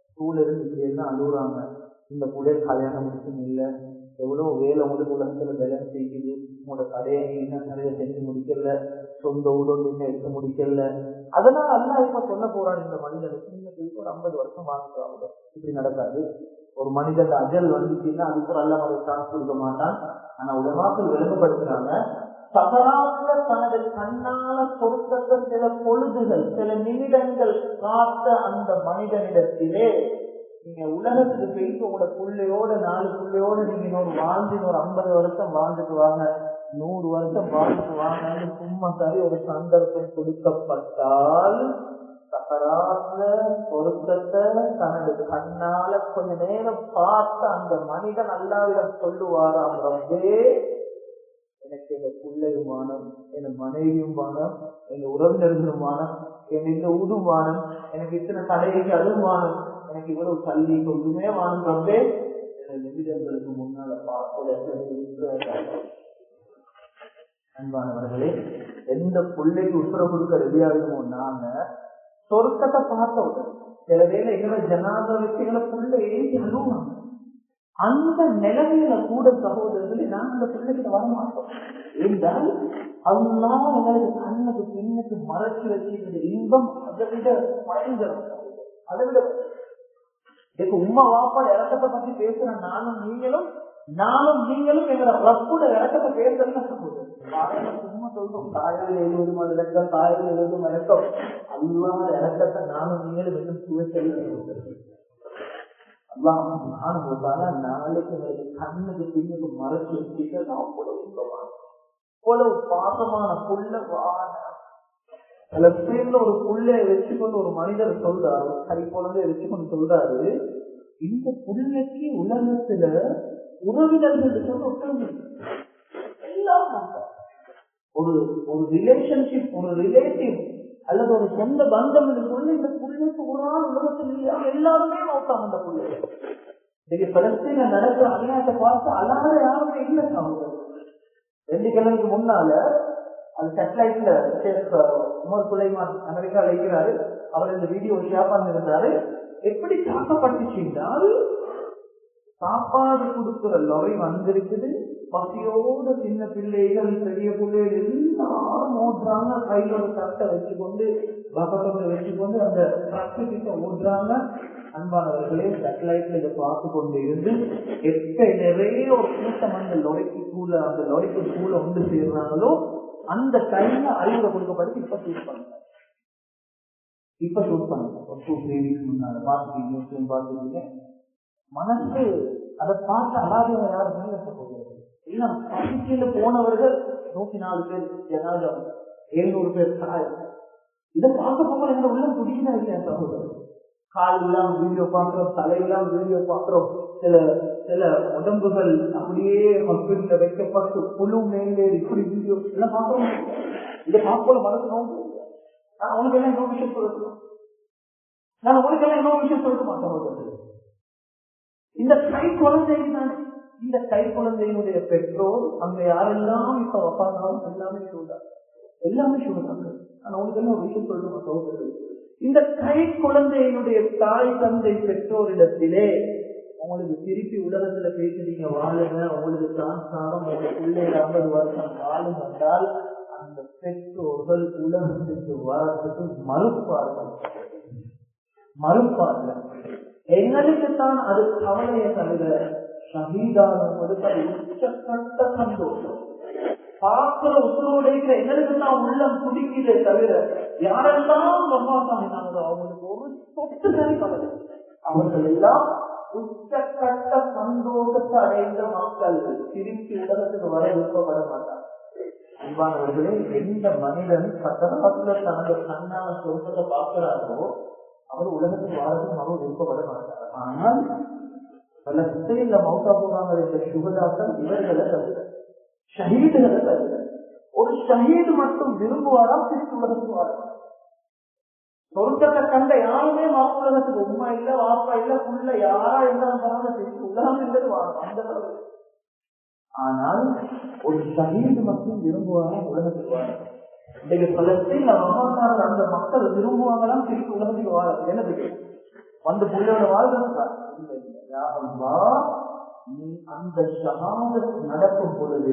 S1: ஸ்கூல்ல இருந்து இப்படி எல்லாம் அழுகுறாங்க. இந்த பிள்ளை கல்யாணம் முடிச்சும் இல்லை, எவ்வளவு வேலை உங்களுக்கு உலகத்துல பேலன்ஸ் செய்யுது, உங்களோட கடையை இன்னும் நிறைய செஞ்சு முடிக்கல, சொந்த ஊரோடு இன்னும் எடுத்து முடிக்கல. அதனால அல்லா இப்ப சொல்ல போறான், இந்த மனிதனுக்கு இன்னைக்கு ஒரு 50 வருஷம் வாழ்ந்துருவாங்க. இப்படி நடக்காது. ஒரு மனிதன் அஜல் வந்துச்சுன்னா அதுக்கு ஒரு அல்ல ஒரு சான்ஸ் கொடுக்க மாட்டான். ஆனா உலகத்தில் விளங்கப்படுத்துறாங்க, சகராத்துல தனது கண்ணால பொருத்தத்தை சில பொழுதுகள், சில நிமிடங்கள் காத்த அந்த மனிதனிடத்திலே நீங்க உலகத்துக்கு போயிட்டு உங்களோட பிள்ளையோட 4 பிள்ளையோட நீங்க இன்னொரு 50 வருஷம் வாழ்ந்துட்டு வாங்க, 100 வருஷம் வாழ்ந்துட்டு வாங்கன்னு சும்மா சரி ஒரு சந்தர்ப்பம் கொடுக்கப்பட்டால், சகராத்துல பொருத்தத்தை தனது கண்ணால கொஞ்ச நேரம் பார்த்த அந்த மனிதன் அல்லாவிடம் சொல்லுவாராம், ரப்பே எனக்கு எங்க பிள்ளையும் வானம், என் மனைவியும் வானம், எங்க உறவினர்களும் வானம், என் இந்த ஊதும் வானம், எனக்கு இத்தனை கடைக்கு அதுவும் வானம், எனக்கு இவ்வளவு கல்வி ஒன்றுமே வானம் ரப்பே, நிமிடங்களுக்கு முன்னால அன்பானவர்களே, எந்த பிள்ளைக்கு உத்தரவு கொடுக்க ரெடியாகுமோ நாங்க சொர்க்கத்தை பார்த்த உடனே சில வேலை எங்களை ஜனாதா வச்சு எங்களை புள்ள ஏற்றி அழுவாங்க. அந்த நிலைமையில கூட சகோதரர்களே நாங்க அந்த பிள்ளைகிட்ட வரமாட்டோம். என்றால் அல்லா எங்களுக்கு கண்ணுக்கு பின்னுக்கு மறைச்சு வச்சு இன்பம் அதை விட பயங்கரம், அதை விட உம்மா வாப்பாட இறக்கத்தை பத்தி பேசுற நானும் நீங்களும் எங்களோட ரப்போட இறக்கத்தை பேசுறதுன்னு சொல்லுது. சும்மா சொல்றோம், தாயால் 70 இலக்கம், தாயால் 70 இலக்கம், அல்லாத இறக்கத்தை நானும் நீங்களும் இன்னும் சுவைச்சல் அல்லாஹ் சுப்ஹானஹு வ தஆலா நாளைக்கு எங்களுக்கு கண்ணுக்கு பின்னுக்கு மறைச்சு வச்சுட்டு அவ்வளவு இன்பமான அவ்வளவு பாசமான புள்ள வான பேர்ல ஒரு புள்ளைய வச்சுக்கொண்டு ஒரு மனிதர் சொல்றாரு, ஒரு கை குழந்தைய வச்சுக்கொண்டு சொல்றாரு, இந்த புள்ளைக்கு உலகத்துல உறவினர்கள் சொல்ல ஒரு ரிலேஷன்ஷிப், ஒரு ரிலேட்டிவ் அல்லது ஒரு சொந்த பந்தம் சொல்லி இந்த புள்ளைக்கு ஒரு நாள் உலகத்தில் இல்லாம எல்லாருமே நோக்காம அந்த புள்ளைய இன்னைக்கு பலஸ்தீன நடக்கிற அநியாயத்தை பார்த்து அல்லாத யாருமே இல்லை. அவங்க 2 கிழமைக்கு முன்னால அது சேட்டலைட்ல உமர் சுலைமான் அமெரிக்காவில் இருக்கிறாரு, அவர் இந்த வீடியோ ஷேர் பண்ணிருந்தாரு. எப்படி தாக்கப்பட்டுச்சுன்றால் சாப்பாடு கொடுக்கிற லொரி வந்திருக்குது, பசியோட சின்ன பிள்ளைகள் பெரிய பிள்ளைகள் எல்லாரும் ஓடுறாங்க, கையில ஒரு கட்டை வச்சுக்கொண்டு பக்கத்தோட வச்சுக்கொண்டு அந்த ட்ரக்கு கிட்ட ஓடுறாங்க. அன்பானவர்களே, சேட்டலைட்ல இதை பார்த்து கொண்டு இருந்து நிறைய ஒரு கூட்டம் அந்த லொரிக்கு கூட வந்து சேர்றாங்களோ அந்த டைம்ல அறிவுரை கொடுக்கப்பட்டு இப்ப ஷூட் பண்ணுங்க ஒரு 2-3 வீக்ஸ் முன்னால பார்த்துட்டீங்க. மனசு அதை பார்த்து அலாதியாக யாருமே போகிறது. எல்லாம் பசிக்கல போனவர்கள் 104 பேர், 700 பேர் காயம். இதை பார்க்க போக எங்க உள்ள துடிக்கிறா இல்லையா சகோதரர்? கால் இல்லாம வீடியோ பார்க்கிறோம், தலையெல்லாம் வீடியோ பார்க்கிறோம். சில உடம்புகள் அப்படியே ஹாஸ்பிட்டல்ல வைக்கப்பட்டு புழு மேலே இப்படி வீடியோ எல்லாம் பார்க்கிறோம். இதை பார்க்கல மனசு நோக்கு. நான் உனக்கு எல்லாம் இன்னொரு விஷயம் சொல்லணும், சகோதரர். இந்த கை குழந்தையினுடைய பெற்றோர் அங்க யாரெல்லாம் இப்ப வப்பானாலும் எல்லாமே சொல்றாங்க. ஆனா உங்களுக்கு என்ன ஒரு விஷயம் சொல்லணும் சகோதரர், இந்த கை குழந்தையினுடைய தாய் தந்தை பெற்றோரிடத்திலே உங்களுக்கு திருப்பி உலகத்துல பேசுறீங்க வாழுங்க, உங்களுக்கு சான்சாரம் உங்களுக்குள்ளே 50 வருஷம் வாழும் என்றால் அந்த பெற்றோர்கள் உலகத்துக்கு வரத்துக்கு மறுப்பார்கள். எங்களுக்குத்தான் அது கவலையை தவிர ஷஹீதானவங்களுக்கு அது உச்சக்கட்ட சந்தோஷம். பார்க்கிற உத்தரவுடைய எங்களுக்கு தான் உள்ளம் துடிக்கிறதே தவிர யாரெல்லாம் மகாசாமினாங்களோ அவங்களுக்கு ஒரு சொத்து சரி கவலை. அவர்கள் எல்லாம் உச்சக்கட்ட சந்தோஷத்தை அடைந்த மக்கள் திருப்பி உலகத்துக்கு வர விருப்பப்பட மாட்டாங்க. அன்பானவர்களே, எந்த மனிதன் சக்கரத்துல தனது கண்ணான சொர்க்கத்தை பார்க்கிறாரோ அவர் உலகத்துக்கு வாழத்துக்கு அவர் விருப்பப்பட மாட்டார். ஆனால் பலஸ்தீன்ல மௌத்தா போறாங்க இந்த சுகதாக்கள் இவர்களை தவிர, ஷஹீதுகளை தவிர. ஒரு ஷஹீது மட்டும் விரும்புவாராம் திருப்பி உலகத்துக்கு வாழ. சொர்க்கத்தை கண்ட யாருமே உலகத்துக்கு உண்மை இல்ல, வாப்பா இல்ல, புள்ள யாரா இருந்தாலும் திருப்பி உலகம் இல்லது வாழும் அந்த அளவு. ஆனால் ஒரு ஷஹீது மட்டும் விரும்புவாங்க உலகத்துக்கு வாழ. இன்றைக்கு பலஸ்தீன்ல மகாசாரர் அந்த மக்கள் விரும்புவாங்கலாம் திருப்பி உலகத்துக்கு வாழ. என்னது வந்து புள்ளையோட வாழ்றதுக்கா? நீ அந்த ஷஹாதத் நடக்கும் பொழுது,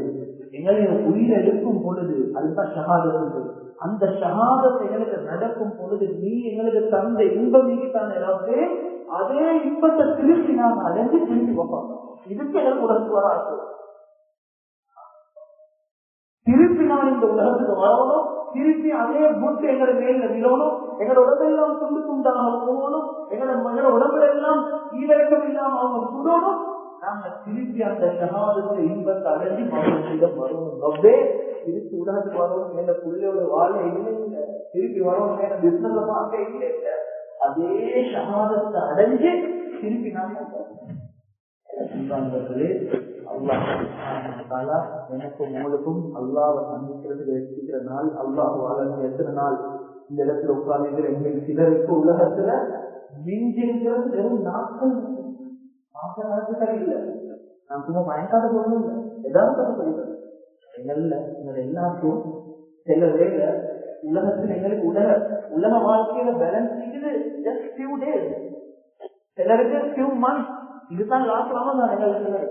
S1: எங்களுடைய உயிரை எடுக்கும் பொழுது, அதுதான் ஷஹாதத். அந்த ஷஹாதத் எங்களுக்கு நடக்கும் பொழுது நீ எங்களுக்கு தந்த இன்பம் நீக்கித்தான் இறந்து அதே இன்பத்தை திருப்பி நாம் அடைஞ்சு திருப்பி வைப்பாங்க. இதுக்கு எங்களுக்கு உலகத்துக்கு வர ஆசை. திருப்பி நான் இந்த உலகத்துக்கு வரணும், திருப்பி அதே புட்டு எங்களை மேல விழணும், எங்களோட உடம்பெல்லாம் துண்டு துண்டாக போகணும், எங்களோட உடம்புல எல்லாம் ஈவிரக்கம் இல்லாம அவங்க சுடணும். நாங்க திருப்பி அந்த ஷஹாதத்தை இன்பத்தை அடைஞ்சி மகளிடம் வரணும். ரப்பே திருப்பி உலகத்துக்கு வரணும், மேல புள்ளையோட வாழ இல்லை இல்லை, திருப்பி வரணும், மேல பிசினஸ் பார்க்க இல்லை இல்லை, அதே ஷஹாதத்தை அடைஞ்சு திருப்பி நாம அல்லாஹ் எனக்கும் உங்களுக்கும் அல்லாஹ்வை சந்திக்கிறதுக்கு வச்சிருக்கிற நாள், அல்லாஹ் வாழ எத்தனை நாள் இந்த இடத்துல உட்கார்ந்து எங்களுக்கு சிலருக்கு உலகத்துல மிஞ்சிருக்கிறது வெறும் நாட்கள் நாட்கள் இல்லை. நான் சும்மா பயங்காத பொருளும் இல்லை, ஏதாவது சொல்றேன். எங்கள எல்லாருக்கும் சில வேலை உலகத்துல எங்களுக்கு உலக வாழ்க்கையில பேலன்ஸ் இருக்குது ஜஸ்ட் ஃபியூ டேஸ், சிலருக்கு ஃபியூ மந்த்ஸ். இதுதான் லாஸ்ட் ரமதான் எங்களுக்கு.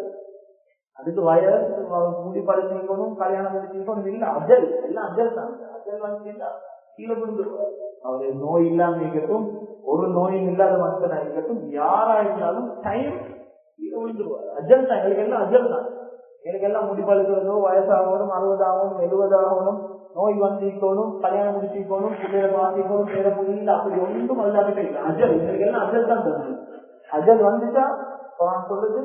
S1: அதுக்கு வயசு கூடி படுத்திக்கணும், கல்யாணம் முடிச்சுக்கணும் இல்லை, அஜல் எல்லாம் அஜல் தான். அஜல் வாங்கிட்டா கீழே விழுந்துருவார். அவரு நோய் இல்லாம இருக்கட்டும், ஒரு நோயும் இல்லாத மக்களா இருக்கட்டும், யாரா இருந்தாலும் டைம் கீழே விழுந்துருவார். அஜல் தான் எங்களுக்கு எல்லாம், அஜல் தான். எனக்கு எல்லாம் முடிப்பழுக்கிறதோ வயசாகணும், 60 ஆகணும், 70 ஆகணும், நோய் வந்திக்கணும், கல்யாணம் முடிச்சுக்கணும், பிள்ளைகளை மாற்றிக்கணும், பேர புரியல, அப்படி ஒன்றும் அல்லாத அஜல். எங்களுக்கு எல்லாம் அஜல் தான் தோணும். அஜல் வந்துட்டா சொல்றது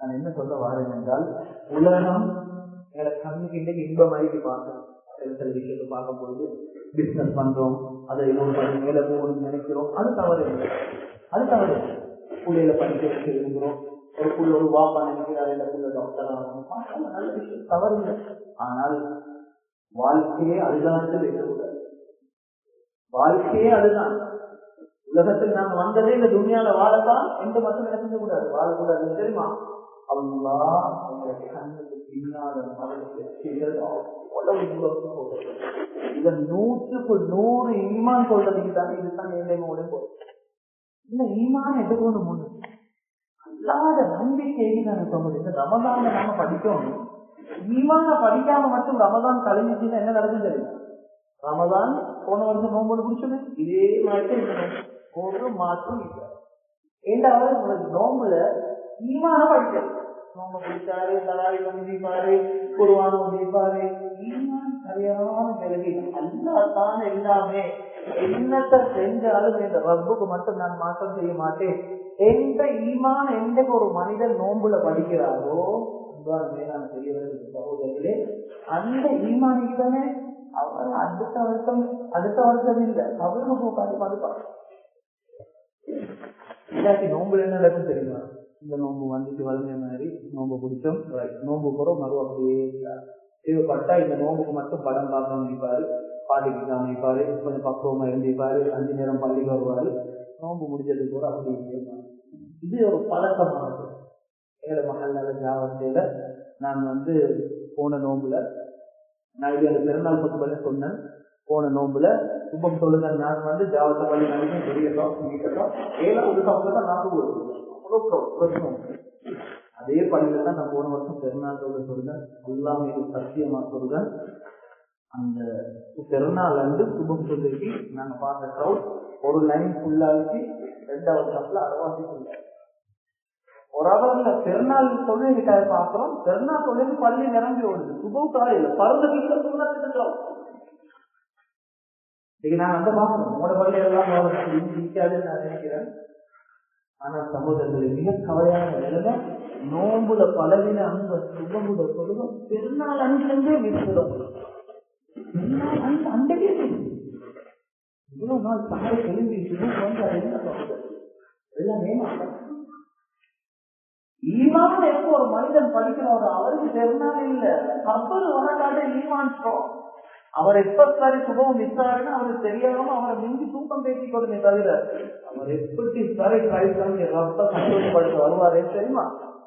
S1: நான் என்ன சொல்ல வாரேன் என்றால், உலகம் எங்களை கண்ணுக்கு இன்றைக்கு இன்பம் மாதிரி பார்க்கணும். சில விஷயத்தை பார்க்கும் பொழுது பிசினஸ் பண்றோம், அதை இன்னொரு படி மேல போகணும்னு நினைக்கிறோம், அது தவறு இல்லை. அது தவறு. புள்ளையில படிக்க வச்சு விரும்புகிறோம், ஒரு புள்ள ஒரு வாப்பா நினைக்கிறார், இந்த புள்ள டாக்டர் ஆகணும், நல்ல விஷயம், தவறு இல்லை. ஆனால் வாழ்க்கையே அதுதான் வைக்கக்கூடாது. வாழ்க்கையே அதுதான். உலகத்தில் நாங்க வந்ததே இந்த துணியால வாழத்தான் என்று மட்டும் நினைக்க கூடாது, வாழக்கூடாது. தெரியுமா? அல்லாஹ் எங்களுக்கு கண்ணுக்கு பின்னால இதன் 100க்கு 100 ஈமான் சொல்றதுக்கு தானே இதுதான் ஏழைமோட போதும். இந்த ஈமான் எதுக்கு முன்னு அல்லாத நம்பிக்கைக்கு நாங்க சொல்றது. இந்த ரமதான நாம படிக்கணும். ஈமான படிக்காம மட்டும் ரமதான் கழிஞ்சுச்சுன்னா என்ன நடக்கும் தெரியுமா? ரமதான் போன வருஷம் நோம்போடு பிடிச்சது இதே மாதிரி ஒரு மாற்றம் இல்லை. ஏண்டாவது உங்களுக்கு நோம்புல ஈமான படிக்கிறது. நோம்பு பிடிச்சாரு, தராவி வந்திப்பாரு, குருவான வந்திப்பாரு, ஈமான் சரியான நிலையை அல்லாதான் எல்லாமே. என்னத்தை செஞ்சாலும் இந்த ரப்புக்கு மட்டும் நான் மாற்றம் செய்ய மாட்டேன். எந்த ஈமான் எந்த ஒரு மனிதன் நோம்புல படிக்கிறாரோ மேலான பெரியவர்கள் சகோதரர்களே, அந்த ஈமானிக்கு தானே அவர் அடுத்த வருஷம் இல்லை அவருக்கு போக்காது பாதுகாப்பு. இல்லாட்டி நோம்புல என்ன நடக்கும் தெரியுமா? இந்த நோம்பு வந்துட்டு வளர்ந்த மாதிரி நோம்பு பிடிச்சோம், நோம்பு போறோம், மறு அப்படியே தேவைப்பட்டா இந்த நோம்புக்கு மட்டும் படம் பார்க்க நினைப்பாரு, பாட்டிக்கு காமிப்பாரு, கொஞ்சம் பக்குவமா எழுந்திப்பாரு, 5 நேரம் பள்ளிக்கு வருவாரு, நோம்பு முடிஞ்சதுக்கு கூட அப்படி இருப்பாங்க. இது ஒரு பழக்கமானது. ஏழை மகள்ல ஜாவத்தையில நான் போன நோம்புல நான் இது அந்த பிறநாள் பத்து சொன்னேன். போன நோம்புல கும்பம் சொல்லுங்க, நான் ஜாவத்தை பள்ளி நினைக்கும் பெரியட்டும் நீக்கட்டும் 7வது சம்பளம் தான் 40 அதே பள்ளியில தான் நான் போன வருஷம் பெருநாள் சொல்ல சொல்றேன். எல்லாமே சத்தியமா சொல்றேன், அந்த பெருநாள் அன்று சுபம் சொல்லிக்கு நாங்க பார்த்த க்ரௌட் ஒரு லைன் ஃபுல்லாச்சு 2வது கப்ல அரைவாசிக்குள்ள ஒரு அவர்ல பெருநாள் தொழிலுக்காக பார்க்கிறோம். பெருநாள் தொழில் பள்ளி நிரம்பி ஓடுது. சுபம் காலையில் பருந்த வீட்டுல சுண்ணத்துக்கிறோம். இன்னைக்கு நான் அந்த மாசம் உங்களோட பள்ளி எல்லாம் இருக்காதுன்னு நான் நினைக்கிறேன். ஆனா சகோதரர்கள் மிக கவலையான நிலைமை நோம்புல பழகின அந்த சுபமுட சொல்லுவோம் பெருநாள் அன்றிலிருந்தே விட்டுடும். அன்றைக்கே இவ்வளவு நாள் தாரை எழுந்தி சுபம் வந்து அது என்ன சொல்றது எல்லாம் ஏமாற்றம். ஈமான் எப்போ ஒரு மனிதன் படிக்கிறோம் அவருக்கு பெருநாள் இல்ல கப்பல் வரக்காட்ட ஈமான்றோம். அவர் எப்ப சரி சுபம் மிஸ் ஆகுன்னா அவருக்கு தெரியாம அவரை மிஞ்சி தூக்கம் பேசிக் கொடுமே தவிர அவர் எப்படி சரி ட்ரை பண்ணி ரொம்ப சந்தோஷப்படுத்த வருவாரே தெரியுமா?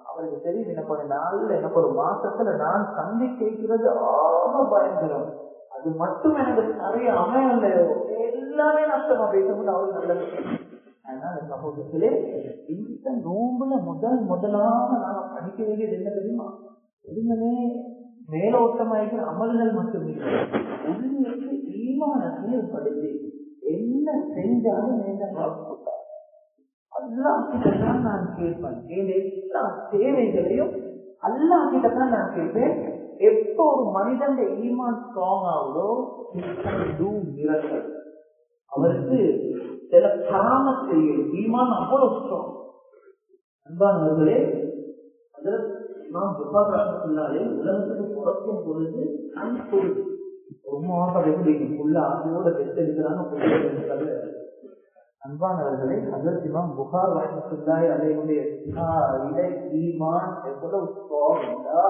S1: அவருக்கு தெரியும் எனக்கு ஒரு நாள்ல எனக்கு ஒரு மாசத்துல நான் சந்தி கேட்கிறது ஆக பயங்கரம். அது மட்டும் எனக்கு நிறைய அமையலையோ எல்லாமே நஷ்டமா பேசும்போது அவருக்கு நல்லது. அதனால சமூகத்திலே இந்த நோம்புல முதலாக நாம படிக்க வேண்டியது என்ன தெரியுமா? எதுவுமே மேலோட்டமாய்க்கிற அமல்கள் மட்டும் இல்லை. உள்ளுக்கு ஈமான செயல்படுத்தி என்ன செஞ்சாலும் அல்லாஹ்கிட்டதான் நான் கேட்பேன். என் எல்லா தேவைகளையும் அல்லாஹ்கிட்டதான் நான் கேட்பேன். எப்போ ஒரு மனிதன் ஈமான் ஸ்ட்ராங் ஆகுதோ அவருக்கு சில காரணம் செய்யும். ஈமான் அவ்வளவு ஸ்ட்ராங். அன்பானவர்களே, உலகத்துக்கு புறக்கும் பொழுது ஆசையோட பெற்றெடுக்கிறாங்க. அன்பானவர்களே, ஹஜ்ரத் இமாம் புகார் ரஹ்மத்துல்லாஹி அலைஹிவுடைய ஈமான் எவ்வளவு ஸ்ட்ராங்கா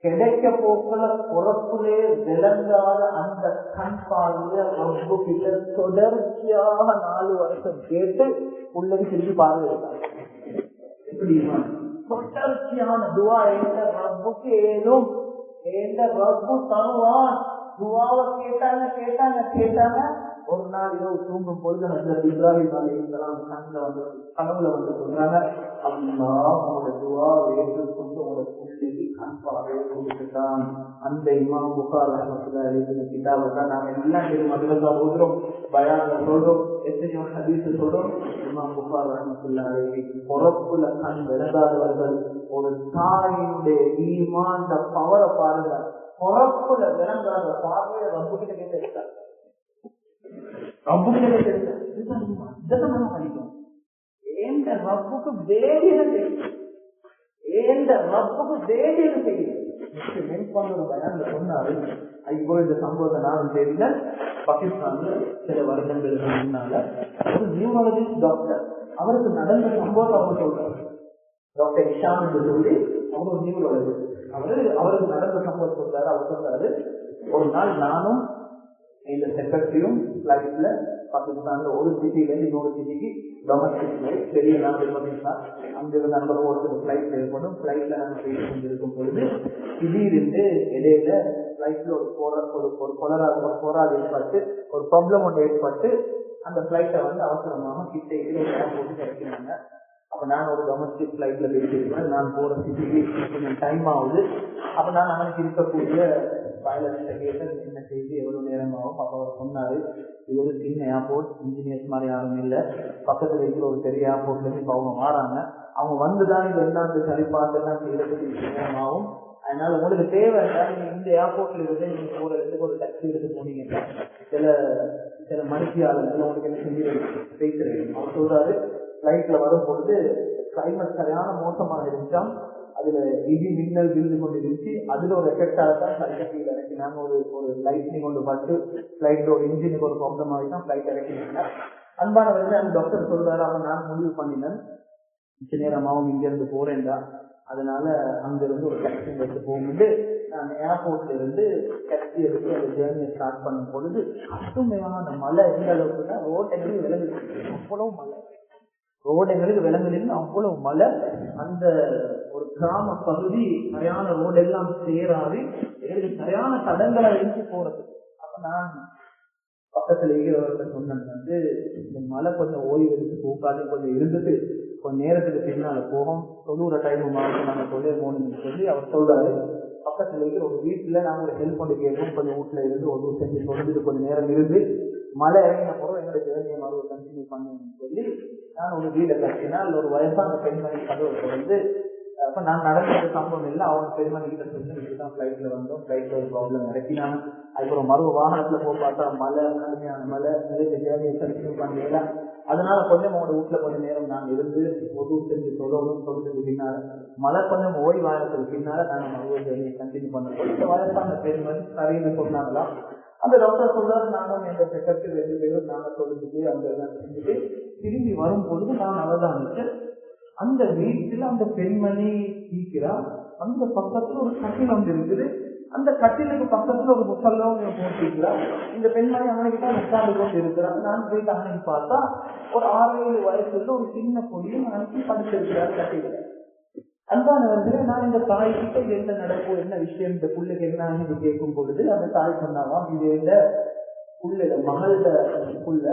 S1: கிடைக்க போக்குல புறப்புலே விளங்காத அந்த கண் பார்வைய ரப்பு கிட்ட தொடர்ச்சியாக 4 வருஷம் கேட்டு உள்ளது திரும்பி பார்வையிட்டாங்க. எப்படி தொடர்ச்சியான துவா எந்த ரப்புக்கு ஏதும் எந்த ரப்பு தருவான் துவாவை கேட்டாங்க. ஒரு நாள் இரவு தூங்கும் பொழுது ஹஜ்ரத் இப்ராஹிம் அலைஹிஸ்ஸலாம் கனவுல வந்து சொல்றாங்க, அல்லாஹ் உங்களோட துவாவை ஏற்றுக்கொண்டு உங்களோட பிள்ளைக்கு கண் பார்வையை கொடுத்துட்டான். அந்த இமாம் புகார் ரஹ்மத்துல்லாஹி அலைஹி கிதாபை தான் நாங்க எல்லாம் மதுரா ஓதுறோம், பயான்ல சொல்றோம், எத்தனையோ ஹதீஸ் சொல்றோம். இமாம் புகார் ரஹ்மத்துல்லாஹி அலைஹி பொறப்புல கண் விளங்காதவர்கள் ஒரு தாயினுடைய ஈமான் பவரை பாருங்க. பொறப்புல விளங்காத பார்வையை ரொம்ப கிட்ட கேட்டாங்க. பாகிஸ்தான்ல சில வருடங்களுக்கு முன்னால ஒரு நியூரலஜிஸ்ட் டாக்டர் அவருக்கு நடந்த சம்பவத்தை அவர் சொல்றாரு. டாக்டர் இஷான் என்று சொல்லி அவர் ஒரு நியூரலஜிஸ்ட். அவருக்கு நடந்த சம்பவம் சொல்றாரு. அவர் சொல்றாரு, ஒரு நாள் நானும் இந்த செக்ரட்டரியும் பிளைட்ல பாகிஸ்தான்ல ஒரு சிட்டில இருந்து இன்னொரு சிட்டிக்கு டொமஸ்டிக் பிளைட் பெரிய நாடு பாகிஸ்தான் அங்கிருந்து நண்பர் ஒரு பிளைட் ஏற்படும். பிளைட்ல நாங்கள் பேசி கொண்டிருக்கும் பொழுது திடீரென்று இடையில பிளைட்ல ஒரு போராது ஏற்பட்டு ஒரு ப்ராப்ளம் ஒன்று ஏற்பட்டு அந்த பிளைட்டை வந்து அவசரமாக கிட்டே போட்டு இறக்கிறாங்க. அப்ப நான் ஒரு டொமஸ்டிக் பிளைட்ல பேசியிருக்கேன். நான் போற சிட்டிக்கு கொஞ்சம் டைம் ஆகுது. அப்ப நான் அவனுக்கு இருக்கக்கூடிய பைலட் கேட்டேன், என்ன செய்து எவ்வளவு நேரம் ஆகும். அப்ப அவர் சொன்னாரு, இது ஒரு சின்ன ஏர்போர்ட், இன்ஜினியர்ஸ் மாதிரி யாரும் இல்லை, பக்கத்துல இருக்கிற ஒரு பெரிய ஏர்போர்ட்ல இருந்து இப்ப அவங்க வராங்க. அவங்க வந்துதான் இது எல்லாத்து சரிபார்த்துலாம் செய்யறதுக்கு நேரம் ஆகும். அதனால உங்களுக்கு தேவை நீங்க இந்த ஏர்போர்ட்ல இருந்து நீங்க போறதுக்கு ஒரு டாக்ஸி எடுத்து போனீங்கன்னா சில மனுஷியாளர்கள் உங்களுக்கு என்ன செஞ்சு பேசுறேன். அவர் சொல்றாரு, பிளைட்ல வரும் பொழுது கிளைமேட் சரியான மோசமாக இருந்துச்சான். அதுல இடி மின்னல் விழுந்து கொண்டு இருந்துச்சு. அதுல ஒரு எஃபெக்டாக தான் பிளைட் கீழே இறக்கினாங்க. ஒரு லைட்னிங் கொண்டு பார்த்து பிளைட்ல ஒரு இன்ஜினுக்கு ஒரு ப்ராப்ளம் ஆகிதான் பிளைட் இறக்கினாங்க. அன்பானவர்கள், அந்த டாக்டர் சொல்றாரு, அப்ப நான் முடிவு பண்ணினேன், மிச்ச நேரமாகவும் இங்க இருந்து போறேன்டா, அதனால அங்கிருந்து ஒரு டாக்ஸி எடுத்து போகும்போது நான் ஏர்போர்ட்ல இருந்து டாக்ஸி எடுத்து அந்த ஜேர்னியை ஸ்டார்ட் பண்ணும் பொழுது கட்டுமையான மழை எந்த அளவுக்கு தான் ரோட்டெங்களுக்கு விலங்குது. அவ்வளவு மழை, ரோடெங்களுக்கு விலங்குதுன்னு அவ்வளவு மழை. அந்த ஒரு கிராம பகுதி சரியான ரோடு எல்லாம் சேராது, எங்களுக்கு சரியான தடங்களை இருந்து போறது. அப்ப நான் பக்கத்துல இருக்கிறவர்கிட்ட சொன்னேன், வந்து இந்த மழை கொஞ்சம் ஓய்வு எடுத்து போக்காது, கொஞ்சம் இருந்துட்டு கொஞ்சம் நேரத்துக்கு பின்னால போகும், தொழுற டைம் மாதம் நாங்கள் தொழில் சொல்லி அவர் சொல்றாரு. பக்கத்துல இருக்கிற ஒரு வீட்டுல நாங்க ஒரு ஹெல்ப் பண்ணி கேட்போம், கொஞ்சம் வீட்டுல இருந்து ஒரு செஞ்சு சொல்லிட்டு கொஞ்சம் நேரம் இருந்து மழை இறங்கின போறோம் எங்களோட ஜேர்னியை மறுபடியும் கண்டினியூ பண்ணுன்னு சொல்லி நான் ஒரு வீடை கட்டினா அதுல ஒரு வயசான பெண்மணி கதவை வந்து அப்ப நான் நடந்த சம்பவம் இல்லை. அவங்க பெருமணி கிட்ட சொல்லி இப்படிதான் பிளைட்ல வந்தோம், பிளைட்ல ஒரு ப்ராப்ளம் இறக்கினாங்க. அதுக்கப்புறம் மறு வாகனத்துல போய் பார்த்தா மழை, கடுமையான மழை, நிறைய ஜேர்னியை கண்டினியூ பண்ணல. அதனால கொஞ்சம் அவங்களோட வீட்டுல கொஞ்சம் நேரம் நாங்க இருந்து ஒரு செஞ்சு சொல்லுறதுக்கு பின்னால மழை கொஞ்சம் ஓய்வாயத்துக்கு பின்னால நாங்க மறுபடியும் ஜேர்னியை கண்டினியூ பண்ணோம். இந்த வயசான பெருமணி சரின்னு சொன்னாங்களா. அந்த டாக்டர் சொல்றாரு நானும் எங்க செக்கப்க்கு 2 பேரும் நாங்க சொல்லிட்டு அந்த செஞ்சுட்டு திரும்பி வரும் பொழுது நான் அவதானிச்சு அந்த வீட்டில் அந்த பெண்மணி இருக்கிறா. அந்த பக்கத்துல ஒரு கட்டில் வந்து இருக்குது. அந்த கட்டிலுக்கு பக்கத்துல ஒரு முசல்லம் போட்டிருக்கிறா. இந்த பெண்மணி அவனுக்கு உட்கார்ந்து கொண்டு இருக்கிறான். நான் போயிட்டு அன்னைக்கு பார்த்தா ஒரு 6-7 வயசுல ஒரு சின்ன பொடியும் அனுப்பி படுத்திருக்கிறார் கட்டில. அன்பானவர்களே, நான் இந்த தாய்கிட்ட என்ன நடக்கும், என்ன விஷயம், இந்த புள்ளைக்கு என்ன கேட்கும் பொழுது அந்த தாய் சொன்னாவாம், இது இந்த புள்ள மகளோட புள்ள,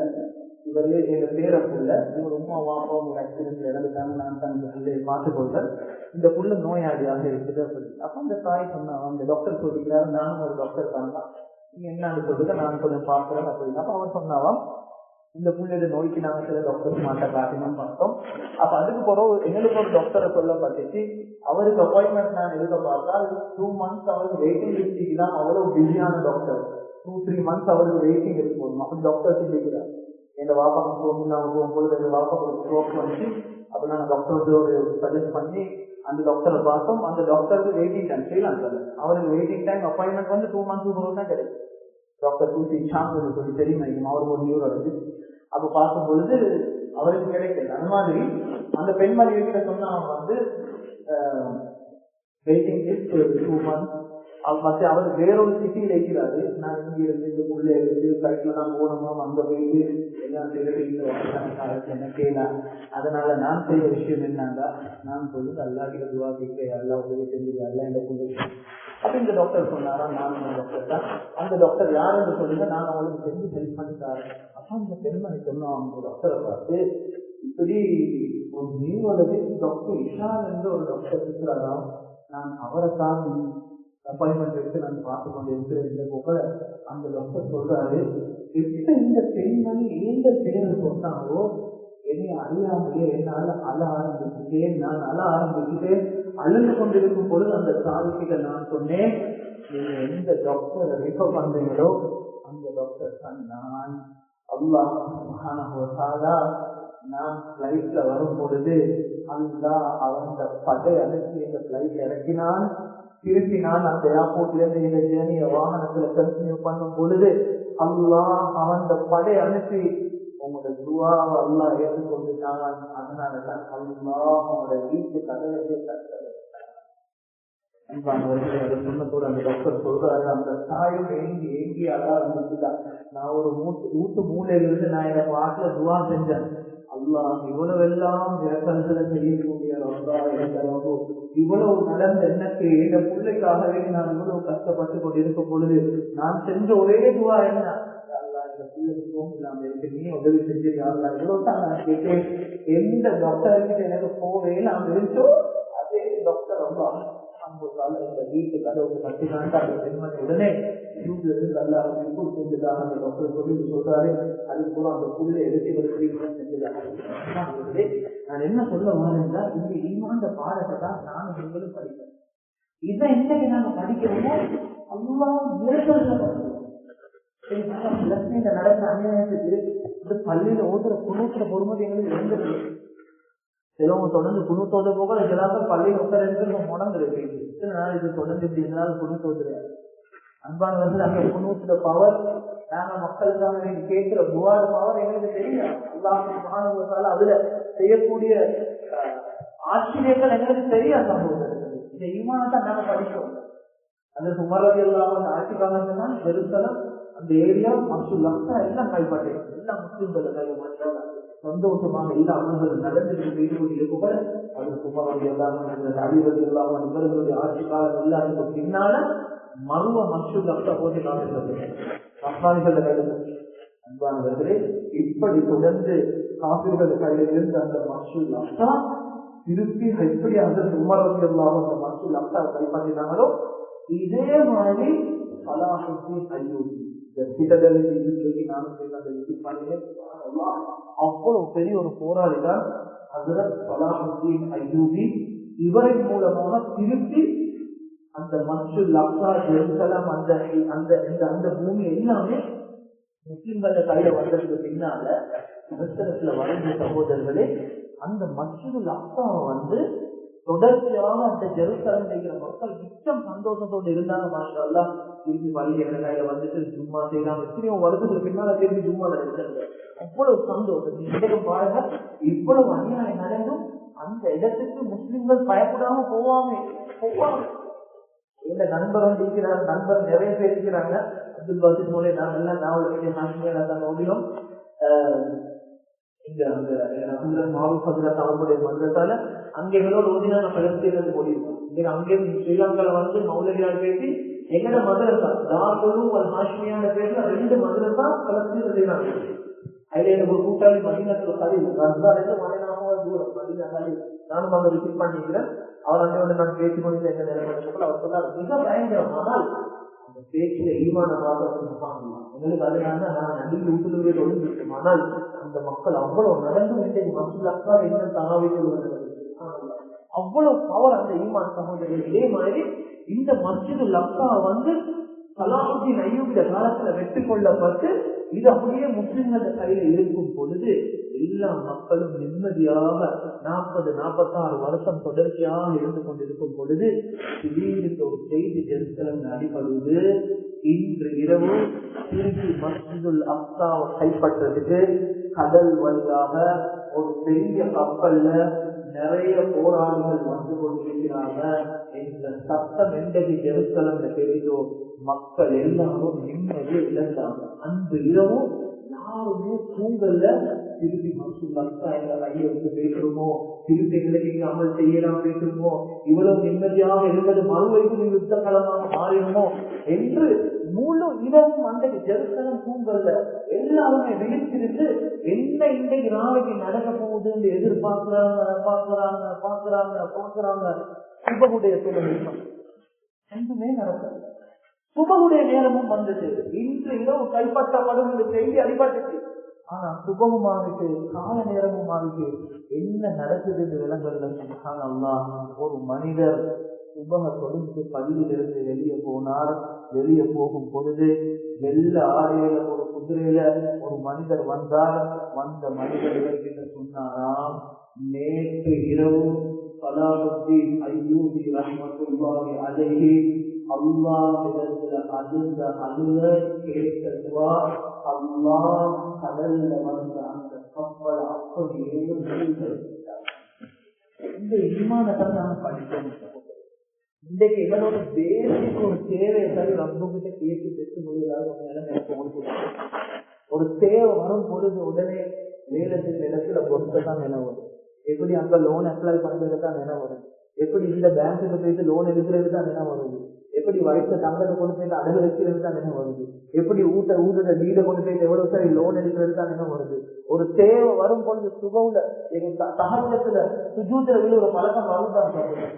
S1: இவரு எங்க பேர புள்ள, இவர் உமா வாப்பாவும் ஒரு ஆக்சிடென்ட்ல இறந்துட்டாங்க, நான் தான் இந்த பிள்ளையை பார்த்துக்கொள்றேன், இந்த புள்ள நோயாளியாக இருக்குது அப்படி. அப்ப அந்த தாய் சொன்னாவாம், இந்த டாக்டர் சொல்லிக்கிறாரு, நானும் ஒரு டாக்டர் தான், நீங்க என்னன்னு சொல்லுங்க நான் கொஞ்சம் பார்க்கிறேன் அப்படின்னு. அப்ப அவன் சொன்னாவாம், இந்த புள்ளைய நோய்க்கு நாங்க சில டாக்டர் மாட்ட காட்டினோம் பார்த்தோம். அப்ப அதுக்கு பிறகு எங்களுக்கு ஒரு டாக்டரை சொல்லப்பட்டுச்சு. அவருக்கு அப்பாயின்மெண்ட் நான் எழுத பார்த்தா 2 months அவருக்கு வெயிட்டிங் லிஸ்ட் தான். அவ்வளவு பிஸியான டாக்டர். 2-3 months அவருக்கு வெயிட்டிங் இருக்கும். அப்படி டாக்டர் சொல்லிக்கிறார். எங்க வாப்பாக்கு போகும்போது எங்க வாப்பாக்கு ஒரு ஸ்ட்ரோக் வந்துச்சு. அப்ப நாங்க டாக்டருக்கு ஒரு சஜஸ்ட் பண்ணி அந்த டாக்டரை பார்த்தோம். அந்த டாக்டருக்கு வெயிட்டிங் டைம் ஸ்ரீலங்கால அவருக்கு வெயிட்டிங் டைம் அப்பாயின்மெண்ட் வந்து 2 months தான் கிடைக்கும். டாக்டர் தூசி சாங் சொல்லி தெரியும், அவர் ஒரு நியூராலஜி. அப்ப பார்க்கும் பொழுது அவருக்கு கிடைக்கல. அந்த மாதிரி அந்த பெண்மணி கிட்ட சொன்ன அவங்க வந்து வெயிட்டிங் லிஸ்ட் 2 months. மற்ற அவர் வேறொரு சிட்டியில இருக்கிறாரு. நான் இங்க இருந்து இந்த புள்ள இருந்து கரெக்ட்ல தான் போகணுமோ, அங்க போயிட்டு எல்லாம் எனக்கு அதனால நான் செய்த விஷயம் என்னன்னா, நான் சொல்லுங்க அல்லா கிட்ட துவா கேட்க எல்லா உதவி செஞ்சுருவாங்க இந்த புள்ளைக்கு. அப்ப இந்த டாக்டர் சொன்னாரா, நானும் டாக்டர் தான். அந்த டாக்டர் யாருன்னு சொல்லுங்க, நான் அவங்களுக்கு செஞ்சு ஹெல்ப் பண்ணிட்டாரு. அப்ப இந்த பெருமணி சொன்னோம் டாக்டரை பார்த்து, இப்படி ஒரு நியூரோலஜிஸ்ட் டாக்டர் இஷான் என்ற ஒரு டாக்டர் இருக்கிறாரா, நான் அவரை தான் அப்பாயின்மெண்ட் எடுத்து நான் பார்த்து கொண்டு இருக்கிறேன் போக அந்த டாக்டர் சொல்றாரு, எப்ப இந்த பெண்மணி எந்த பேரை சொன்னாங்களோ என்னை அறியாமலே என்னால் அழ ஆரம்பிச்சுட்டேன். நான் அழ ஆரம்பிச்சுட்டேன். அழுந்து கொண்டிருக்கும் பொழுது அந்த சாதிக்கிட்ட நான் சொன்னேன், நீங்க எந்த டாக்டரை ரெஃபர் பண்றீங்களோ அந்த டாக்டர் தான் நான். அல்லாஹ் சுப்ஹானஹு வ தஆலா நான் பிளைட்ல வரும் பொழுது அல்லாஹ் அவன் படை அனுப்பி எங்க பிளைட்ல இறக்கினான். திருப்பி நான் அந்த ஏர்போர்ட்ல இருந்து இந்த ஜேர்னிய வாகனத்துல கண்டினியூ பண்ணும் பொழுது அல்லாஹ் அவன் படை அனுப்பி உங்களோட துவாவை அல்லாஹ் ஏற்றுக்கொண்டுட்டான். அதனாலதான் அல்லாஹ் உங்களோட வீட்டு கதவையே கட்டளை. அதை சொன்னதோடு அந்த டாக்டர் சொல்றாரு, அந்த தாயும் ஏங்கி அழ ஆரம்பிச்சுதான். நான் ஒரு வீட்டு மூலையிலிருந்து நான் என் வாக்குல துவா செஞ்சேன். அல்லாஹ் இவ்வளவெல்லாம் விரக்கல்களை செய்யக்கூடிய இவ்வளவு நடந்த எனக்கு எங்க பிள்ளைக்காகவே நான் இவ்வளவு கஷ்டப்பட்டு கொண்டு இருக்கும் பொழுது நான் செஞ்ச ஒரே துவா என்ன, இந்த பிள்ளைக்கும் இல்லாம இருக்கு, நீ உதவி செஞ்சிருக்கா, இவ்வளவுதான் நான் கேட்டேன். எந்த டாக்டர்கிட்ட எனக்கு போவே நான் இருந்தோ அதே டாக்டர் ரொம்ப இந்த வீட்டு கதவுக்கு கட்டினான்ட்டு அந்த பெண்மணி உடனே செஞ்சதாக அந்த டாக்டர் சொல்லி சொல்றாரு. அதுக்கு கூட அந்த புள்ளை எடுத்து செஞ்சதாக. நான் என்ன சொல்ல வரேன்னா, இந்த ஈமான் பாடத்தை தான் நானும் நீங்களும் படிப்பேன். இதை இன்னைக்கு நாங்க படிக்கிறோமோ அல்லாஹ் மிரட்டல்ல படிக்கிறோம். நடந்த அநியாயத்துக்கு இந்த பள்ளியில ஓதுற குணூத்துல பொறுமதி எங்களுக்கு இருந்துருக்கு. சிலவங்க தொடர்ந்து குணூத்தோத போக இதெல்லாம் பள்ளியில் உட்கார முடங்குறது. இத்தனை நாள் இது தொடர்ந்து இப்படி இருந்தாலும் குணூத்தோதுறாரு. அன்பானவர்கள், அந்த குணூத்துல பவர் நாங்க மக்களுக்காக கேட்கிற துவார பவர் எங்களுக்கு தெரியும். அல்லாஹ் சுப்ஹானஹு வ தஆலா அதுல செய்யக்கூடிய ஆச்சரியங்கள் எங்களுக்கு தெரியாது. சம்பவம் இந்த ஈமானத்தான் நாங்க படிக்கிறோம். அந்த சுமரதி எல்லாம் ஆட்சிக்காக சொன்னா ஜெருசலம் அந்த ஏரியா மசூல்லா எல்லாம் கைப்பற்றேன். எல்லாம் முஸ்லிம்களை கைப்பற்ற சந்தோஷமாக எல்லா அமல்களும் நடந்துட்டு கூட அது சுமரதி எல்லாம் அழிவது இல்லாம இவர்களுடைய ஆட்சி காலம் எல்லாத்துக்கும் பின்னால மருவ மசூல்லா போட்டு காட்டுகிறது. அன்பானவர்களே, இப்படி தொடர்ந்து
S2: காபிர்கள் கையில இருந்து அந்த மசூல் அக்ஸா திருப்பி எப்படி அதற்கு உமரத்தில் அந்த மசூல் அக்ஸா கைப்பற்றினாங்களோ இதே மாதிரி சலாஹுத்தீன் அய்யூபி அவ்வளவு பெரிய ஒரு போராளி தான் ஹஜ்ரத் சலாஹுத்தீன் அய்யூபி. இவரின் மூலமாக திருப்பி அந்த மஸ்ஜித் அக்ஸா ஜெருசலம் அந்த பூமி எல்லாமே முஸ்லிம்கள கையில வந்ததுக்கு பின்னால சரித்திரத்துல வரைந்த சகோதரர்களே அந்த மஸ்ஜித் அக்ஸாவை வந்து தொடர்ச்சியாக அந்த ஜெருசலம் இருக்கிற மக்கள் மிச்சம் சந்தோஷத்தோடு இருந்தாங்க. மாஷா அல்லாஹ் திருப்பி வழி எங்க கையில வந்துட்டு ஜும்மா செய்யலாம் எத்தனையோ வருஷத்துக்கு பின்னால திருப்பி ஜும்மா நடக்கிறது. அவ்வளவு சந்தோஷம். நீங்க பாருங்க இவ்வளவு அநியாயம் நடந்தும் அந்த இடத்துக்கு முஸ்லிம்கள் பயப்படாம போவாங்க. இந்த நண்பர் வந்து இருக்கிறார், நண்பர் நிறைய பேர் இருக்கிறாங்க. அப்துல் பாசித் மூலை நாங்க எல்லாம் நாவல் ஓடினோம். இங்க அந்த மாவுடைய மன்றத்தால அங்க எங்களோட ஓடினாங்க பலஸ்தீனத்து ஓடிருக்கோம். இங்க அங்கே ஸ்ரீலங்கால வந்து மௌலவியால் பேசி எங்கட மதரசா தார்களும் ஒரு ஹாஷ்மியான பேர்ல 2 மதரசா பலஸ்தீன செய்யறாங்க. அதுல எனக்கு ஒரு கூட்டாளி மதினத்துல சரி ரஸ்தாலேருந்து மலைநாம தூரம் மதினா சரி நானும் அங்க விசிட் பண்ணிக்கிறேன். அவர் அங்கே வந்து நான் பேசிக்கொண்டு எங்க நிலைமை அவர் சொன்னார் மிக பயங்கரம். ஆனால் அந்த பேச்சுல ஈமானமாக எங்களுக்கு அதனால நான் நடிகை வீட்டுலவே தொழில்நுட்பம். ஆனால் அந்த மக்கள் அவ்வளவு நடந்து இன்றைக்கு மசூலாக்கா என்ன தாவி அவ்வளவு பவர் அந்த ஈமான் சகோதரர்கள். இதே மாதிரி இந்த மஸ்ஜிதுல் அக்ஸா வந்து சலாஹுத்தீன் அய்யூபிய காலத்துல வெற்றி கொள்ளப்பட்டு இது அப்படியே முஸ்லிம்கள கையில இருக்கும் பொழுது எல்லா மக்களும் நிம்மதியாக 40-46 வருஷம் தொடர்ச்சியாக இருந்து கொண்டிருக்கும் பொழுது திடீர்னு ஒரு செய்தி ஜெருசலம் அடிபடுவது இன்று இரவு திருப்பி மஸ்ஜிதுல் அக்ஸாவை கைப்பற்றதுக்கு கடல் வழியாக ஒரு பெரிய கப்பல்ல நிறைய போராளிகள் வந்து கொண்டிருக்கிறாங்க. இந்த சட்டம் எந்தது ஜெருசலம்ல தெரியுதோ மக்கள் எல்லாரும் நிம்மதியை இழந்தாங்க. அன்று இரவும் யாருமே தூங்கல்ல. திருப்பி மசூல் அக்ஸா எங்களை கையை வச்சு பேசுறோமோ, திருப்பி எங்களுக்கு இங்க அமல் செய்யலாம் பேசுறோமோ, இவ்வளவு நிம்மதியாக இருந்தது மறுவைக்கும் யுத்த களமாக மாறிடுமோ என்று முழு இரவும் அன்றைக்கு ஜெருசலம் தூங்கல்ல. எல்லாருமே விழித்திருந்து என்ன இன்றைக்கு நாளைக்கு நடக்க போகுது என்று எதிர்பார்க்கிறாங்க. சுபகுடைய தொழில் எதுவுமே நடக்கல. சுபகுடைய நேரமும் வந்துட்டு இன்று இரவு கைப்பற்றப்படும் என்று செய்தி அடிபட்டுச்சு. ஆனா சுபமும் ஆகிட்டு கால நேரமும் ஆகிட்டு என்ன நடக்குது என்று விளங்கல்ல. ஒரு மனிதர் சுபக தொழிலுக்கு பள்ளியிலிருந்து வெளியே போனார். வெளியே போகும் பொழுது வெள்ள ஆடையில ஒரு குதிரையில ஒரு மனிதர் வந்தார். வந்த மனிதர் இவர்கிட்ட சொன்னாராம், நேற்று இரவு சலாஹுத்தீன் அய்யூபி ரஹ்மத்துல்லாஹி அலைஹி அல்லாஹ்விடத்துல அழுத கேட்டதுவா அல்லாஹ் கடல்ல வந்த அந்த கப்பல் அப்படியே இந்த ஈமானத்தை நாம படிக்கணும். இன்றைக்கு எங்களோட பேசிக் ஒரு தேவையை சரி ரப்புகிட்ட கேட்டு பெற்று முடியாது. ஒரு தேவை வரும் பொழுது உடனே வேலை செய்கிற இடத்துல பொறுத்தான் நினை வரும். எப்படி அங்க லோன் அப்ளை பண்றது தான் நினை வரும். எப்படி இந்த பேங்க்குக்கு போயிட்டு லோன் எடுக்கிறது தான் நினை வருது. எப்படி வயசு தங்கத்தை கொண்டு போயிட்டு அடகு வைக்கிறது தான் நினை வருது. எப்படி ஊட்ட வீடை கொண்டு போயிட்டு எவ்வளவு சரி லோன் எடுக்கிறது தான் நினை வருது. ஒரு தேவை வரும் பொழுது சுகவுல எங்க சகஜத்துல சுஜூத்துல விழுற பழக்கம் வரும் தான் சொல்றோம்.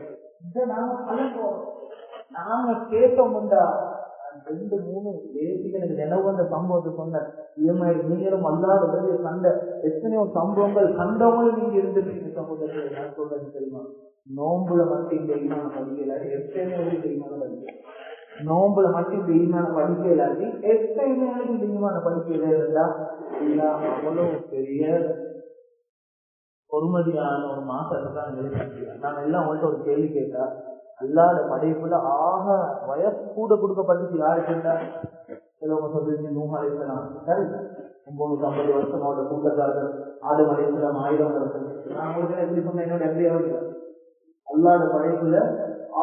S2: இதை நாங்க பழக்கம் நாங்க கேட்டோம்டா 2-3 தேசிக்கு எனக்கு நினைவு அந்த சம்பவத்தை சொன்னேன். இதே மாதிரி நீங்களும் அல்லாத வெளியே கண்ட எத்தனையோ சம்பவங்கள் கண்டவங்களும் நீங்க இருந்திருக்கீங்க சகோதரர்கள். நான் சொல்றது தெரியுமா, நோம்புல மட்டும் இந்த ஈமான படிக்கல எத்தனையோ ஈமான படிக்க நோம்புல மட்டும் இந்த ஈமான படிக்க இல்லாட்டி எத்தனையோ இந்த ஈமான படிக்கல இருந்தா இல்ல அவ்வளவு பெரிய பொறுமதியான ஒரு மாசத்தை தான் நிலைப்படுத்தியா. நான் எல்லாம் அவங்கள்ட்ட ஒரு கேள்வி கேட்டா அல்லாத படைப்புல ஆக வயசு கூட கொடுக்கப்பட்டுச்சு யாருக்குண்டா சிலவங்க சொல்றீங்க நூஹ் அலைஹிஸ்ஸலாம் சரி 950 வருஷம் அவரோட கூட்டத்தார்கள் ஆதம் அலைஹிஸ்ஸலாம் 1000 வருஷம். நான் உங்களுக்கு எப்படி சொன்ன என்னோட எப்படி அவர்கள் அல்லாத படைப்புல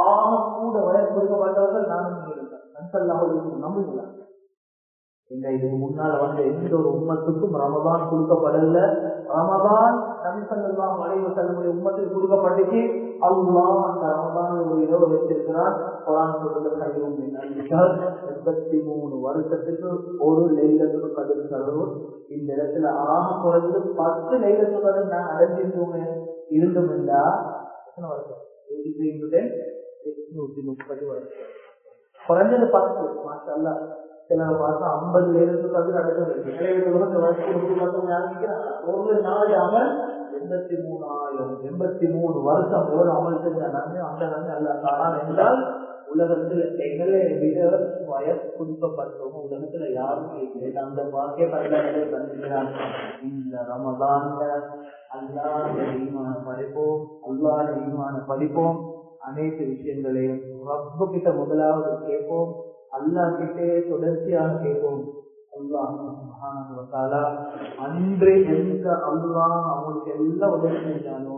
S2: ஆக கூட வயசு கொடுக்கப்பட்டவர்கள் நானும் இருக்கேன். நம்புங்களா? இந்த இதுக்கு முன்னால வந்த எந்த ஒரு உம்மத்துக்கும் ரமதான் கொடுக்கப்படல. ரமதான் நபி ஸல்லல்லாஹு அலைஹி வஸல்லம் உம்மத்துக்கு கொடுக்கப்பட்டுச்சு. அல்லாஹ் அந்த ரமதான் ஒரு இரவு வச்சிருக்கிறார். குர்ஆன் சொல்றது 83 வருஷத்துக்கு ஒரு லைலத்துல் கத்ர் தரும். இந்த இடத்துல ஆக குறைஞ்சது 10 லைலத்துல் கத்ர் நான் அடைஞ்சிருக்கோங்க இருந்தும் என்றா எத்தனை வருஷம்? 830 வருஷம். குறைஞ்சது 10. மாஷா அல்லாஹ். சில மாசம் 50 லைலத்துல் கத்ர் அடைஞ்சிருக்கு. ஒரு நாள் அமல் 83 வருஷம் ஒரு அமல் செஞ்ச நன்மை அந்த நன்மை அல்லாஹ் தரான் என்றால் உலகத்துல எங்களை விட வயசு கொடுக்கப்பட்டவங்க உலகத்துல யாருமே இல்லை. அந்த வாக்கிய கல்யாணத்தை தந்துகிறான். இந்த ரமதான்ல அல்லாஹ் ஈமான படிப்போம், அல்லாஹ் ஈமான படிப்போம். அனைத்து விஷயங்களையும் ரப்பு கிட்ட முதலாவது கேட்போம், அல்லாஹ் கிட்டே தொடர்ச்சியாக கேட்போம். அல்லாஹ் சுப்ஹானஹு வ தஆலா அன்று எந்த அல்லாஹ் அவங்களுக்கு எல்லாம் உதவி செஞ்சானோ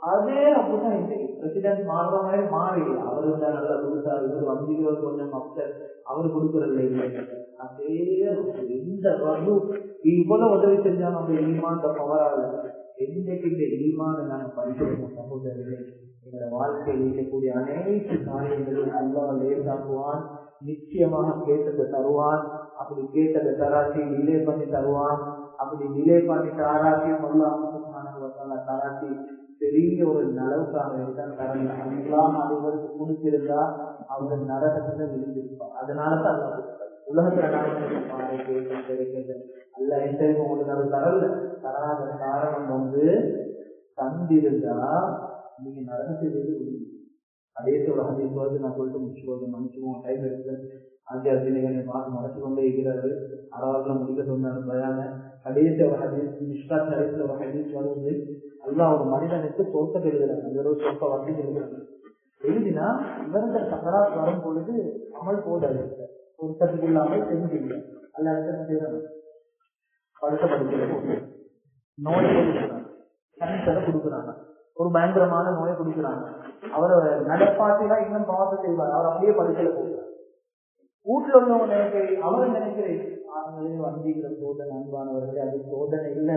S2: அதே அப்படிதான் இன்னைக்கு பிரசிடென்ட் மாறுற மாதிரி மாறி அவரு தான் நல்லா கொடுத்தாரு. இவர் வங்கிகள் கொஞ்சம் மக்கள் அவரு கொடுக்கறதில்லை இல்லை. அதே எந்த ரகு இவ்வளவு உதவி செஞ்சாலும் அவங்க ஈமான் பவரால எந்தக்கு இந்த ஈமான நாங்கள் படிக்கிறோம் சகோதரர்களே. எங்களோட வாழ்க்கையில் இருக்கக்கூடிய அனைத்து காரியங்களும் அல்லாஹ் லேசாக்குவான். நிச்சயமாக கேட்டதை தருவான். அப்படி கேட்டதை தராசி நிலை பண்ணி தருவான். அப்படி நிலை பண்ணி தாராசியும் அல்லாஹ் சுப்ஹானஹு வ தஆலா தாராசி பெரிய ஒரு நலவுக்காக தான் தரல. அல்லாஹ் அவருக்கு கொடுத்திருந்தா அவர் நரகத்துல விழுந்திருப்பார். அதனாலதான் அல்லா உலகத்துல நான் கிடைக்கிறது அல்ல எந்த உங்களுக்கு அது தரல. தராத காரணம் வந்து தந்திருந்தா நீங்க நரகத்தில் விழுந்து அதே ஒரு ஹதீஸ் வந்து நான் சொல்லிட்டு மன்னிச்சுவோம் டைம் எடுத்து ஆகிய அர்ஜுனிகளை மறைச்சு கொண்டே இருக்கிறாரு. அறவாக்கில் முடிக்க சொன்னாரு பயான கடைசி ஒரு ஹதீஸ் மிஷ்கா ஷரீஃப்ல ஒரு ஹதீஸ் வருவது அல்லாஹ் ஒரு மனிதனுக்கு சொர்க்கத்தை எழுதுறாங்க. இவரோட சொர்க்க வந்து எழுதுறாங்க. எழுதினா இவருடைய சக்கராத் வரும் பொழுது அமல் போதாது. சொர்க்கத்துக்குள்ள அமல் செஞ்சுங்க அல்ல என்ன செய்யறாங்க படுத்த படிக்கிற நோயை கொடுக்குறாங்க, கேன்சரை கொடுக்குறாங்க, ஒரு பயங்கரமான நோயை கொடுக்குறாங்க. அவரை நடப்பாட்டினா இன்னும் பாவத்தை செய்வார். அவர் அப்படியே படுக்கையில போகிறார். வீட்டுல உள்ளவங்க அவர் நினைக்கிறேன் வந்திக்கிற சோதனை அன்பானவர்களே அது சோதனை இல்ல.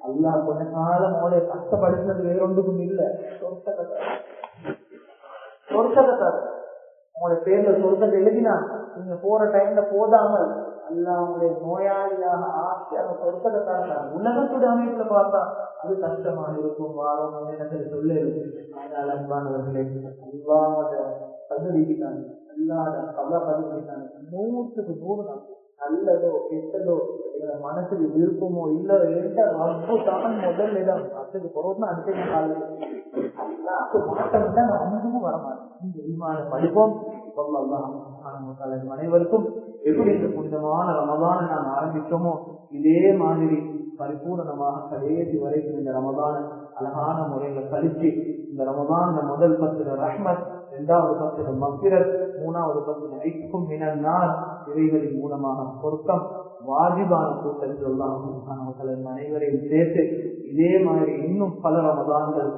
S2: அல்லாஹ் கொஞ்ச காலம் அவளை கஷ்டப்படுத்தினது வேறொன்றுக்கும் இல்ல. சொர்க்கத்தை உங்களுடைய பேர்ல சொர்க்கத்தை எழுதினா நீங்க போற டைம்ல போதாமல் அல்லாஹ் உங்களுடைய நோயாளியாக ஆசையாக சொர்க்கத்தை தரலாம். உலகத்துடைய அமைப்புல பார்த்தா அது கஷ்டமாக இருக்கும். வாரம் எனக்கு சொல்ல இருக்கும். ஆனால் அன்பானவர்களே அல்லாஹ் பதிவிட்டாங்க. அல்லாத அல்லா பதிவிட்டாங்க. 100% நல்லதோ கெட்டதோ எங்களை மனசுக்கு விருப்பமோ இல்ல எந்த ரப்பு தான் முதல் இடம். அதுக்கு பொருள் அடுத்த காலம் மாட்டம் தான் அன்பும் வரமாட்டேன். இந்த ஈமான படிப்போம். அனைவருக்கும் எப்படி இந்த புனிதமான ரமதான நாம் ஆரம்பித்தோமோ இதே மாதிரி பரிபூர்ணமாக கடைசி வரைக்கும் இந்த ரமதான அழகான முறையில கழிச்சு இந்த ரமதான் முதல் 10 ரஹ்மத், 2வது 10 மக்ஃபிரத், 3வது 10 ஐக்கும் மினன்னார் இவைகளின் மூலமாக பொருத்தம் வாஜிபான கூட்டத்தில் அல்லாஹ் சுப்ஹானஹு வ தஆலா அனைவரையும் சேர்த்து இதே மாதிரி இன்னும் பல ரமதான்கள்